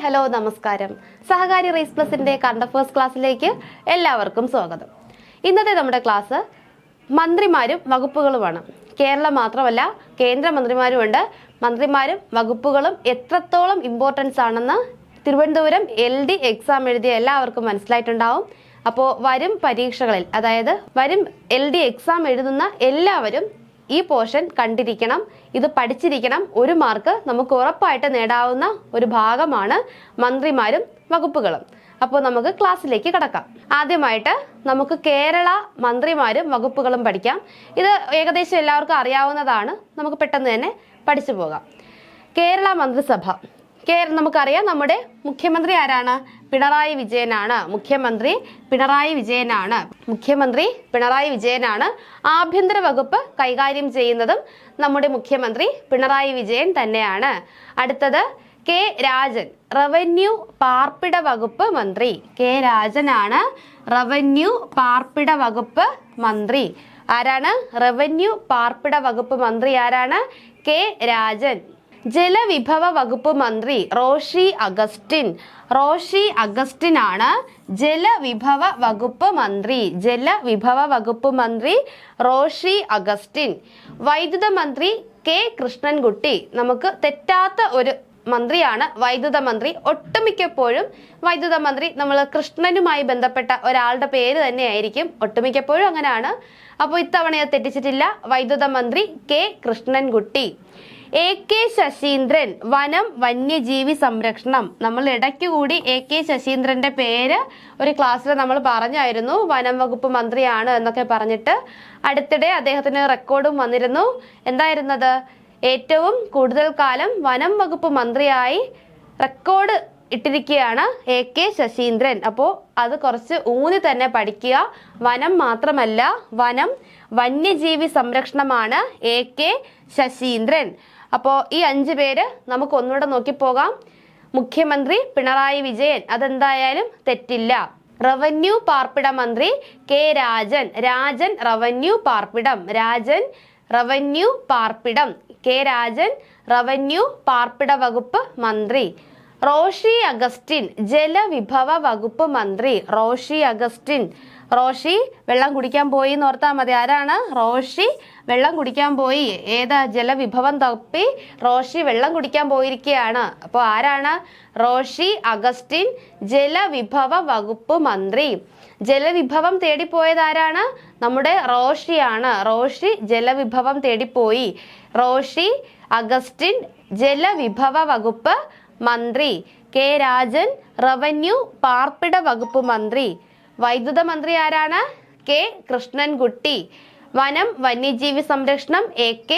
Hello നമസ്കാരം. സഹകാരി raise പ്ലസിന്റെ current affairs ക്ലാസ്സിലേക്ക് എല്ലാവർക്കും സ്വാഗതം. ഇന്നത്തെ നമ്മുടെ ക്ലാസ് മന്ത്രിമാരും വകുപ്പുകളുമാണ്. കേരളം മാത്രമല്ല, കേന്ദ്ര മന്ത്രിമാരുമുണ്ട്. മന്ത്രിമാരും വകുപ്പുകളും എത്രത്തോളം ഇമ്പോർട്ടൻസ് ആണെന്ന് തിരുവനന്തപുരം LD എക്സാം എഴുതിയ എല്ലാവർക്കും മനസ്സിലായിട്ടുണ്ടാവും. അപ്പോൾ വരും പരീക്ഷകളിൽ, അതായത് വരും LD എക്സാം എഴുതുന്ന എല്ലാവരും ഈ പോർഷൻ കണ്ടിരിക്കണം, ഇത് പഠിച്ചിരിക്കണം. 1 മാർക്ക് നമുക്ക് ഉറപ്പായിട്ട് നേടാവുന്ന ഒരു ഭാഗമാണ് മന്ത്രിമാരും വകുപ്പുകളും. അപ്പോൾ നമുക്ക് ക്ലാസ്സിലേക്ക് കടക്കാം. ആദ്യമായിട്ട് നമുക്ക് കേരള മന്ത്രിമാരും വകുപ്പുകളും പഠിക്കാം. ഇത് ഏകദേശം എല്ലാവർക്കും അറിയാവുന്നതാണ്, നമുക്ക് പെട്ടെന്ന് തന്നെ പഠിച്ചു പോകാം. കേരള മന്ത്രിസഭ. നമുക്കറിയാം, നമ്മുടെ മുഖ്യമന്ത്രി ആരാണ്? പിണറായി വിജയനാണ്. മുഖ്യമന്ത്രി പിണറായി വിജയനാണ്. ആഭ്യന്തര വകുപ്പ് കൈകാര്യം നമ്മുടെ മുഖ്യമന്ത്രി പിണറായി വിജയൻ തന്നെയാണ്. അടുത്തത് കെ രാജൻ, റവന്യൂ പാർപ്പിട വകുപ്പ് മന്ത്രി. കെ രാജനാണ് റവന്യൂ പാർപ്പിട വകുപ്പ് മന്ത്രി. ആരാണ് റവന്യൂ പാർപ്പിട വകുപ്പ് മന്ത്രി? ആരാണ്? കെ രാജൻ. ജലവിഭവ വകുപ്പ് മന്ത്രി റോഷി അഗസ്റ്റിൻ ആണ് ജലവിഭവ വകുപ്പ് മന്ത്രി. റോഷി അഗസ്റ്റിൻ. വൈദ്യുത മന്ത്രി കെ കൃഷ്ണൻകുട്ടി. നമുക്ക് തെറ്റാത്ത ഒരു മന്ത്രിയാണ് വൈദ്യുത മന്ത്രി. ഒട്ടുമിക്കപ്പോഴും വൈദ്യുത മന്ത്രി നമ്മൾ കൃഷ്ണനുമായി ബന്ധപ്പെട്ട ഒരാളുടെ പേര് തന്നെയായിരിക്കും, ഒട്ടുമിക്കപ്പോഴും അങ്ങനെയാണ്. അപ്പോൾ ഇത്തവണ തെറ്റിച്ചിട്ടില്ല. വൈദ്യുത മന്ത്രി കെ കൃഷ്ണൻകുട്ടി. AK ശശീന്ദ്രൻ, വനം വന്യജീവി സംരക്ഷണം. നമ്മൾ ഇടയ്ക്കുകൂടി AK ശശീന്ദ്രന്റെ പേര് ഒരു ക്ലാസ്സിൽ നമ്മൾ പറഞ്ഞായിരുന്നു, വനം വകുപ്പ് മന്ത്രിയാണ് എന്നൊക്കെ പറഞ്ഞിട്ട്. അടുത്തിടെ അദ്ദേഹത്തിന് റെക്കോർഡും വന്നിരുന്നു. എന്തായിരുന്നത്? ഏറ്റവും കൂടുതൽ കാലം വനം വകുപ്പ് മന്ത്രിയായി റെക്കോർഡ് ഇട്ടിരിക്കുകയാണ് AK ശശീന്ദ്രൻ. അപ്പോൾ അത് കുറച്ച് ഊന്നി തന്നെ പഠിക്കുക. വനം മാത്രമല്ല, വനം വന്യജീവി സംരക്ഷണമാണ് AK ശശീന്ദ്രൻ. അപ്പോൾ ഈ 5 പേര് നമുക്ക് ഒന്നുകൂടെ നോക്കിപ്പോകാം. മുഖ്യമന്ത്രി പിണറായി വിജയൻ, അതെന്തായാലും തെറ്റില്ല. റവന്യൂ പാർപ്പിട മന്ത്രി കെ രാജൻ. റവന്യൂ പാർപ്പിടം. കെ രാജൻ റവന്യൂ പാർപ്പിട വകുപ്പ് മന്ത്രി. റോഷി അഗസ്റ്റിൻ ജലവിഭവ വകുപ്പ് മന്ത്രി. റോഷി വെള്ളം കുടിക്കാൻ പോയി എന്ന് ഓർത്താൽ മതി. ആരാണ്? റോഷി വെള്ളം കുടിക്കാൻ പോയി. ഏതാ? ജലവിഭവം തപ്പി റോഷി വെള്ളം കുടിക്കാൻ പോയിരിക്കുകയാണ്. അപ്പോൾ ആരാണ്? റോഷി അഗസ്റ്റിൻ ജലവിഭവ വകുപ്പ് മന്ത്രി. ജലവിഭവം തേടിപ്പോയത് ആരാണ്? നമ്മുടെ റോഷിയാണ്. റോഷി ജലവിഭവം തേടിപ്പോയി. റോഷി അഗസ്റ്റിൻ ജലവിഭവ വകുപ്പ് മന്ത്രി. കെ രാജൻ റവന്യൂ പാർപ്പിട വകുപ്പ് മന്ത്രി. വൈദ്യുത മന്ത്രി ആരാണ്? കെ കൃഷ്ണൻകുട്ടി. വനം വന്യജീവി സംരക്ഷണം AK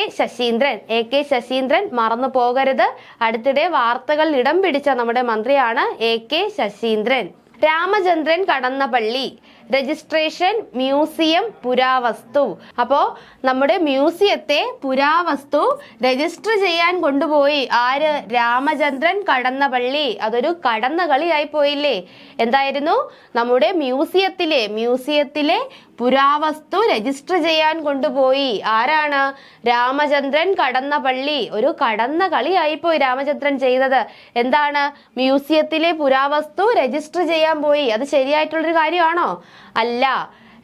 ശശീന്ദ്രൻ. മറന്നു പോകരുത്. അടുത്തിടെ വാർത്തകളിൽ ഇടം പിടിച്ച നമ്മുടെ മന്ത്രിയാണ് AK Saseendran. Ramachandran Kadannappally, registration museum പുരാവസ്തു. അപ്പോൾ നമ്മുടെ മ്യൂസിയത്തെ പുരാവസ്തു രജിസ്റ്റർ ചെയ്യാൻ കൊണ്ടുപോയി ആര്? രാമചന്ദ്രൻ കടന്നപ്പള്ളി. അതൊരു കടന്ന കളിയായി പോയില്ലേ? എന്തായിരുന്നു? നമ്മുടെ മ്യൂസിയത്തിലെ പുരാവസ്തു രജിസ്റ്റർ ചെയ്യാൻ കൊണ്ടുപോയി ആരാണ്? രാമചന്ദ്രൻ കടന്നപ്പള്ളി. ഒരു കടന്ന കളിയായിപ്പോയി രാമചന്ദ്രൻ ചെയ്തത്. എന്താണ്? മ്യൂസിയത്തിലെ പുരാവസ്തു രജിസ്റ്റർ ചെയ്യാൻ പോയി. അത് ശരിയായിട്ടുള്ളൊരു കാര്യമാണോ? അല്ല.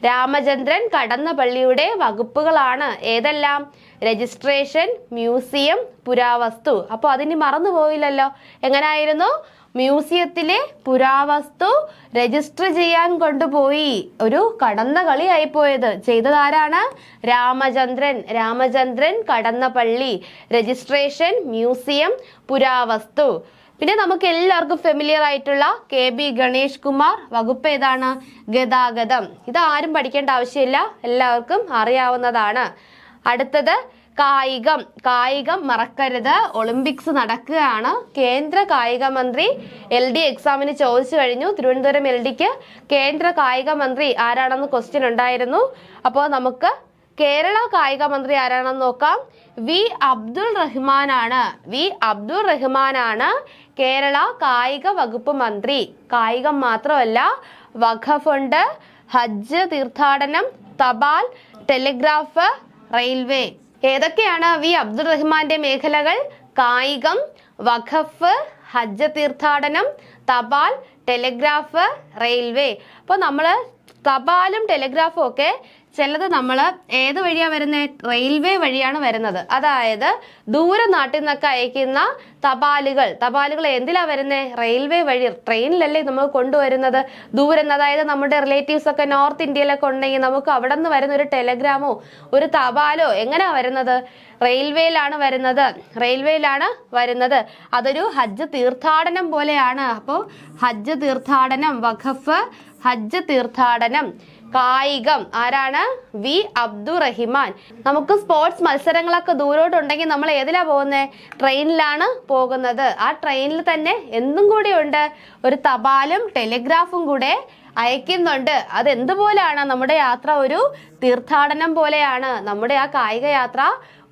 രാമചന്ദ്രൻ കടന്നപ്പള്ളിയുടെ വകുപ്പുകളാണ് ഏതെല്ലാം? രജിസ്ട്രേഷൻ, മ്യൂസിയം, പുരാവസ്തു. അപ്പോൾ അതിന് മറന്നു പോയില്ലല്ലോ. എങ്ങനായിരുന്നു? മ്യൂസിയത്തിലെ പുരാവസ്തു രജിസ്റ്റർ ചെയ്യാൻ കൊണ്ടുപോയി. ഒരു കടന്ന കളിയായി പോയത്. ചെയ്തത് ആരാണ്? രാമചന്ദ്രൻ കടന്നപ്പള്ളി. രജിസ്ട്രേഷൻ, മ്യൂസിയം, പുരാവസ്തു. പിന്നെ നമുക്ക് എല്ലാവർക്കും ഫെമിലിയർ ആയിട്ടുള്ള KB ഗണേഷ് കുമാർ. വകുപ്പ് ഏതാണ്? ഗതാഗതം. ഇത് ആരും പഠിക്കേണ്ട ആവശ്യമില്ല, എല്ലാവർക്കും അറിയാവുന്നതാണ്. അടുത്തത് കായികം മറക്കരുത്. ഒളിമ്പിക്സ് നടക്കുകയാണ്. കേന്ദ്ര കായിക മന്ത്രി LD എക്സാമിന് ചോദിച്ചു കഴിഞ്ഞു. തിരുവനന്തപുരം LDക്ക് കേന്ദ്ര കായിക മന്ത്രി ആരാണെന്ന് ക്വസ്റ്റ്യൻ ഉണ്ടായിരുന്നു. അപ്പോൾ നമുക്ക് കേരള കായിക മന്ത്രി ആരാണെന്ന് നോക്കാം. വി അബ്ദുൾ റഹ്മാനാണ് കേരള കായിക വകുപ്പ് മന്ത്രി. കായികം മാത്രമല്ല, വഖഫ്, ഹജ്ജ് തീർത്ഥാടനം, തപാൽ, ടെലിഗ്രാഫ്, റെയിൽവേ. ഏതൊക്കെയാണ് വി അബ്ദുൾ റഹ്മാന്റെ മേഖലകൾ? കായികം, വഖഫ്, ഹജ്ജ് തീർത്ഥാടനം, തപാൽ, ടെലിഗ്രാഫ്, റെയിൽവേ. അപ്പോൾ നമ്മൾ തപാലും ടെലിഗ്രാഫും ഒക്കെ ചിലത് നമ്മൾ ഏത് വഴിയാണ് വരുന്നത്? റെയിൽവേ വഴിയാണ് വരുന്നത്. അതായത് ദൂരെ നാട്ടിൽ നിന്നൊക്കെ അയക്കുന്ന തപാലുകൾ എന്തിലാണ് വരുന്നത്? റെയിൽവേ വഴി. ട്രെയിനിലല്ലേ നമ്മൾ കൊണ്ടുവരുന്നത് ദൂരെ നിന്ന്. അതായത് നമ്മുടെ റിലേറ്റീവ്സ് ഒക്കെ നോർത്ത് ഇന്ത്യയിലൊക്കെ ഉണ്ടെങ്കിൽ നമുക്ക് അവിടെ നിന്ന് വരുന്ന ഒരു ടെലഗ്രാമോ ഒരു തപാലോ എങ്ങനെയാ വരുന്നത്? റെയിൽവേയിലാണ് വരുന്നത്. അതൊരു ഹജ്ജ് തീർത്ഥാടനം പോലെയാണ്. അപ്പോൾ ഹജ്ജ് തീർത്ഥാടനം, വഖഫ് ഹജ്ജ് തീർത്ഥാടനം. കായികം ആരാണ്? വി അബ്ദുറഹിമാൻ. നമുക്ക് സ്പോർട്സ് മത്സരങ്ങളൊക്കെ ദൂരോട്ടുണ്ടെങ്കിൽ നമ്മൾ ഏതിലാ പോകുന്നത്? ട്രെയിനിലാണ് പോകുന്നത്. ആ ട്രെയിനിൽ തന്നെ എന്തും കൂടി ഉണ്ട്, ഒരു തപാലും ടെലിഗ്രാഫും കൂടെ അയക്കുന്നുണ്ട്. അത് എന്തുപോലെയാണ്? നമ്മുടെ യാത്ര ഒരു തീർത്ഥാടനം പോലെയാണ്. നമ്മുടെ ആ കായിക യാത്ര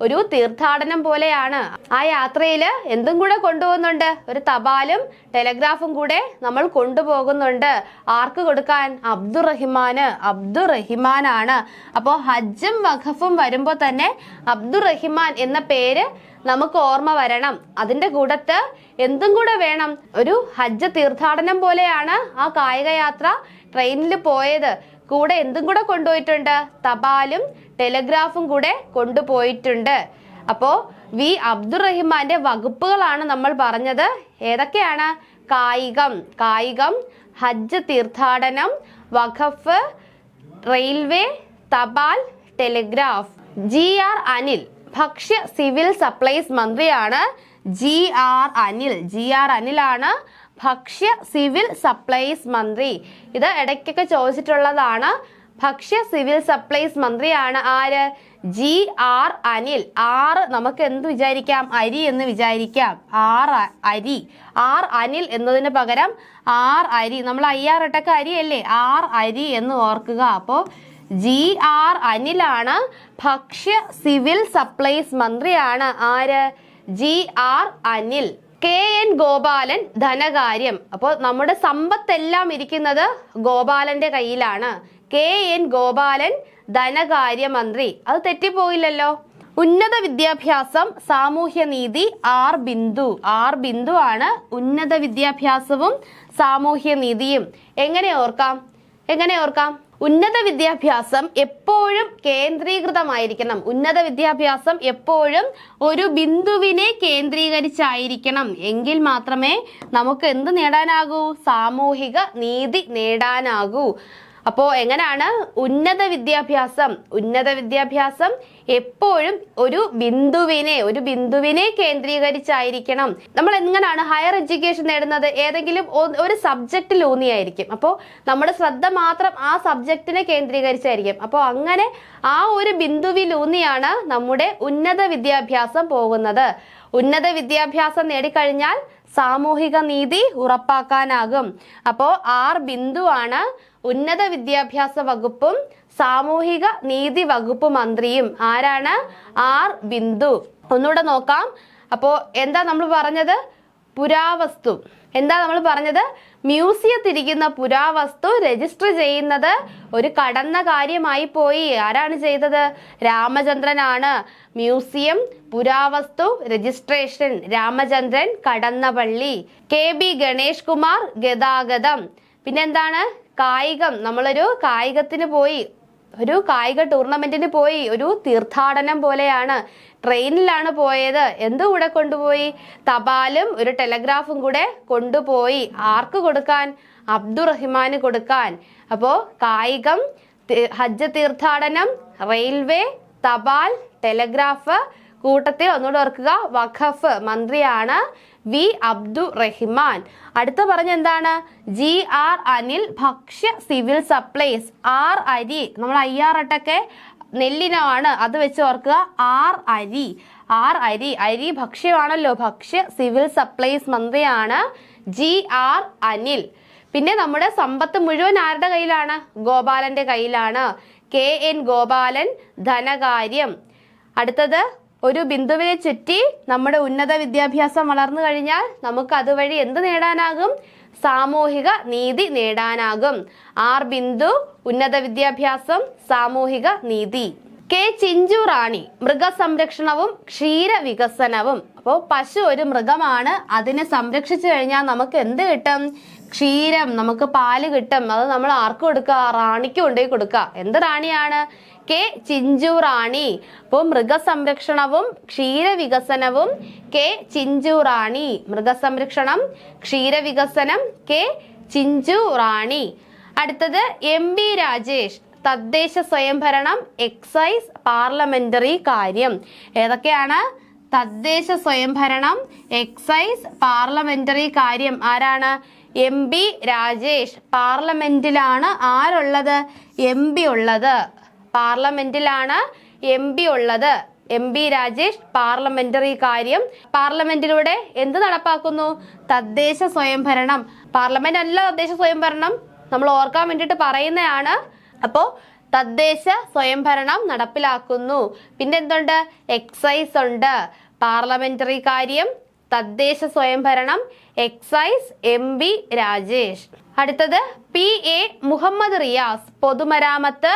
ഒരു തീർത്ഥാടനം പോലെയാണ്. ആ യാത്രയിൽ എന്തും കൂടെ കൊണ്ടുപോകുന്നുണ്ട്, ഒരു തപാലും ടെലിഗ്രാഫും കൂടെ നമ്മൾ കൊണ്ടുപോകുന്നുണ്ട്. ആർക്ക് കൊടുക്കാൻ? അബ്ദുറഹിമാനാണ്. അപ്പോൾ ഹജ്ജും വഖഫും വരുമ്പോൾ തന്നെ അബ്ദുറഹിമാൻ എന്ന പേര് നമുക്ക് ഓർമ്മ വരണം. അതിന്റെ കൂടത്ത് എന്തും കൂടെ വേണം, ഒരു ഹജ്ജ് തീർത്ഥാടനം പോലെയാണ് ആ കായിക യാത്ര. ട്രെയിനിൽ പോയത് കൂടെ എന്തും കൂടെ കൊണ്ടുപോയിട്ടുണ്ട്? തപാലും ടെലിഗ്രാഫും കൂടെ കൊണ്ടുപോയിട്ടുണ്ട്. അപ്പോ വി അബ്ദുറഹിമാന്റെ വകുപ്പുകളാണ് നമ്മൾ പറഞ്ഞത്. ഏതൊക്കെയാണ്? കായികം, ഹജ്ജ് തീർത്ഥാടനം, വഖഫ്, റെയിൽവേ, തപാൽ, ടെലിഗ്രാഫ്. GR അനിൽ ഭക്ഷ്യ സിവിൽ സപ്ലൈസ് മന്ത്രിയാണ്. GR അനിലാണ് ഭക്ഷ്യ സിവിൽ സപ്ലൈസ് മന്ത്രി. ഇത് ഇടയ്ക്കൊക്കെ ചോദിച്ചിട്ടുള്ളതാണ്. ഭക്ഷ്യ സിവിൽ സപ്ലൈസ് മന്ത്രിയാണ് ആര്? GR അനിൽ. നമുക്ക് എന്ത് വിചാരിക്കാം? അരി എന്ന് വിചാരിക്കാം. അനിൽ എന്നതിന് പകരം അരി. നമ്മൾ IR അരി അല്ലേ? അരി എന്ന് ഓർക്കുക. അപ്പോൾ GR അനിലാണ് ഭക്ഷ്യ സിവിൽ സപ്ലൈസ് മന്ത്രിയാണ്. ആര്? GR അനിൽ. KN ഗോപാലൻ ധനകാര്യം. അപ്പോൾ നമ്മുടെ സമ്പത്തെല്ലാം ഇരിക്കുന്നത് ഗോപാലന്റെ കയ്യിലാണ്. KN ഗോപാലൻ ധനകാര്യമന്ത്രി. അത് തെറ്റിപ്പോയില്ലല്ലോ. ഉന്നത വിദ്യാഭ്യാസം, സാമൂഹ്യനീതി ബിന്ദു ആണ് ഉന്നത വിദ്യാഭ്യാസവും സാമൂഹ്യനീതിയും. എങ്ങനെ ഓർക്കാം? ഉന്നത വിദ്യാഭ്യാസം എപ്പോഴും കേന്ദ്രീകൃതമായിരിക്കണം. ഉന്നത വിദ്യാഭ്യാസം എപ്പോഴും ഒരു ബിന്ദുവിനെ കേന്ദ്രീകരിച്ചായിരിക്കണം. എങ്കിൽ മാത്രമേ നമുക്ക് എന്ത് നേടാനാകൂ? സാമൂഹിക നീതി നേടാനാകൂ. അപ്പോൾ എങ്ങനെയാണ് ഉന്നത വിദ്യാഭ്യാസം എപ്പോഴും ഒരു ബിന്ദുവിനെ കേന്ദ്രീകരിച്ചായിരിക്കണം. നമ്മൾ എങ്ങനെയാണ് ഹയർ എഡ്യൂക്കേഷൻ നേടുന്നത്? ഏതെങ്കിലും ഒരു സബ്ജക്റ്റിൽ ഊന്നിയായിരിക്കും. അപ്പോൾ നമ്മുടെ ശ്രദ്ധ മാത്രം ആ സബ്ജക്റ്റിനെ കേന്ദ്രീകരിച്ചായിരിക്കും. അപ്പോൾ അങ്ങനെ ആ ഒരു ബിന്ദുവിൽ ഊന്നിയാണ് നമ്മുടെ ഉന്നത വിദ്യാഭ്യാസം പോകുന്നത്. ഉന്നത വിദ്യാഭ്യാസം നേടിക്കഴിഞ്ഞാൽ സാമൂഹിക നീതി ഉറപ്പാക്കാനാകും. അപ്പോൾ ബിന്ദു ആണ് ഉന്നത വിദ്യാഭ്യാസ വകുപ്പും സാമൂഹിക നീതി വകുപ്പ് മന്ത്രിയും. ആരാണ്? ബിന്ദു. ഒന്നുകൂടെ നോക്കാം. അപ്പോൾ എന്താ നമ്മൾ പറഞ്ഞത്? പുരാവസ്തു. മ്യൂസിയത്തിരിക്കുന്ന പുരാവസ്തു രജിസ്റ്റർ ചെയ്യുന്നത് ഒരു കടന്ന കാര്യമായി പോയി. ആരാണ് ചെയ്തത്? രാമചന്ദ്രനാണ്. മ്യൂസിയം, പുരാവസ്തു, രജിസ്ട്രേഷൻ രാമചന്ദ്രൻ കടന്നപള്ളി. KB ഗണേഷ് കുമാർ ഗതാഗതം. പിന്നെന്താണ്? കായികം. നമ്മളൊരു കായികത്തിന് പോയി, ഒരു കായിക ടൂർണമെന്റിന് പോയി, ഒരു തീർത്ഥാടനം പോലെയാണ്. ട്രെയിനിലാണ് പോയത്. എന്തുകൂടെ കൊണ്ടുപോയി? തപാലും ഒരു ടെലഗ്രാഫും കൂടെ കൊണ്ടുപോയി. ആർക്ക് കൊടുക്കാൻ? അബ്ദുറഹിമാന് കൊടുക്കാൻ. അപ്പോൾ കായികം, ഹജ്ജ് തീർത്ഥാടനം, റെയിൽവേ, തപാൽ, ടെലഗ്രാഫ്. കൂട്ടത്തിൽ ഒന്നുകൂടെ ഓർക്കുക, വഖഫ് മന്ത്രിയാണ് വി അബ്ദുറഹിമാൻ. അടുത്ത പറഞ്ഞ എന്താണ്? GR അനിൽ ഭക്ഷ്യ സിവിൽ സപ്ലൈസ്. അരി. നമ്മൾ IR നെല്ലിനമാണ്, അത് വെച്ച് ഓർക്കുക. അരി ഭക്ഷ്യമാണല്ലോ. ഭക്ഷ്യ സിവിൽ സപ്ലൈസ് മന്ത്രിയാണ് GR അനിൽ. പിന്നെ നമ്മുടെ സമ്പത്ത് മുഴുവൻ ആരുടെ കയ്യിലാണ്? ഗോപാലന്റെ കയ്യിലാണ്. KN ഗോപാലൻ ധനകാര്യം. അടുത്തത്, ഒരു ബിന്ദുവിനെ ചുറ്റി നമ്മുടെ ഉന്നത വിദ്യാഭ്യാസം വളർന്നു കഴിഞ്ഞാൽ നമുക്ക് അതുവഴി എന്ത് നേടാനാകും? സാമൂഹിക നീതി നേടാനാകും. ബിന്ദു, ഉന്നത വിദ്യാഭ്യാസം, സാമൂഹിക നീതി. കെ ചിഞ്ചു റാണി മൃഗസംരക്ഷണവും ക്ഷീരവികസനവും. അപ്പോൾ പശു ഒരു മൃഗമാണ്, അതിനെ സംരക്ഷിച്ചു കഴിഞ്ഞാൽ നമുക്ക് എന്ത് കിട്ടും? ക്ഷീരം, നമുക്ക് പാല് കിട്ടും. അത് നമ്മൾ ആർക്ക് കൊടുക്കുക? റാണിക്ക് കൊണ്ടുപോയി കൊടുക്കുക. എന്ത് റാണിയാണ്? കെ ചിഞ്ചു റാണി. അപ്പോൾ മൃഗസംരക്ഷണവും ക്ഷീരവികസനവും കെ ചിഞ്ചു റാണി. മൃഗസംരക്ഷണം, ക്ഷീരവികസനം കെ ചിഞ്ചു റാണി. അടുത്തത് MP രാജേഷ് തദ്ദേശ സ്വയംഭരണം, എക്സൈസ്, പാർലമെന്ററി കാര്യം. ഏതൊക്കെയാണ്? തദ്ദേശ സ്വയംഭരണം, എക്സൈസ്, പാർലമെന്ററി കാര്യം. ആരാണ്? MP രാജേഷ്. പാർലമെന്റിലാണ് ആരുള്ളത്? MP ഉള്ളത്. പാർലമെന്റിലാണ് MP ഉള്ളത്. MP രാജേഷ് പാർലമെന്ററി കാര്യം. പാർലമെന്റിലൂടെ എന്ത് നടപ്പാക്കുന്നു? തദ്ദേശ സ്വയംഭരണം. പാർലമെന്റ് അല്ല തദ്ദേശ സ്വയംഭരണം, നമ്മൾ ഓർക്കാൻ വേണ്ടിയിട്ട് പറയുന്നതാണ്. അപ്പോ തദ്ദേശ സ്വയംഭരണം നടപ്പിലാക്കുന്നു. പിന്നെ എന്തുണ്ട്? എക്സൈസ് ഉണ്ട്. പാർലമെന്ററി കാര്യം, തദ്ദേശ സ്വയംഭരണം, എക്സൈസ്, MP രാജേഷ്. അടുത്തത് PA മുഹമ്മദ് റിയാസ് പൊതുമരാമത്ത്,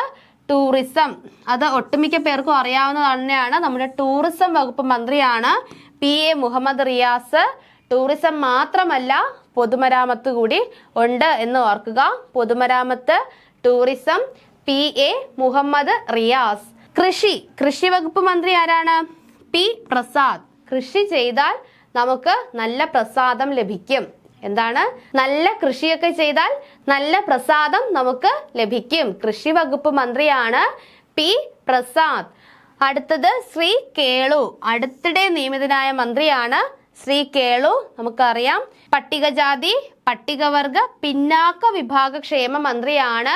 ടൂറിസം. അത് ഒട്ടുമിക്ക പേർക്കും അറിയാവുന്ന തന്നെയാണ്. നമ്മുടെ ടൂറിസം വകുപ്പ് മന്ത്രിയാണ് PA മുഹമ്മദ് റിയാസ്. ടൂറിസം മാത്രമല്ല, പൊതുമരാമത്ത് കൂടി ഉണ്ട് എന്ന് ഓർക്കുക. പൊതുമരാമത്ത്, ടൂറിസം, PA മുഹമ്മദ് റിയാസ്. കൃഷി വകുപ്പ് മന്ത്രി ആരാണ്? P പ്രസാദ്. കൃഷി ചെയ്താൽ നമുക്ക് നല്ല പ്രസാദം ലഭിക്കും. എന്താണ്? നല്ല കൃഷിയൊക്കെ ചെയ്താൽ നല്ല പ്രസാദം നമുക്ക് ലഭിക്കും. കൃഷി വകുപ്പ് മന്ത്രിയാണ് P പ്രസാദ്. അടുത്തത് ശ്രീ കേളു. അടുത്തിടെ നിയമിതനായ മന്ത്രിയാണ് ശ്രീ കേളു. നമുക്കറിയാം പട്ടികജാതി പട്ടികവർഗ പിന്നാക്ക വിഭാഗ ക്ഷേമ മന്ത്രിയാണ്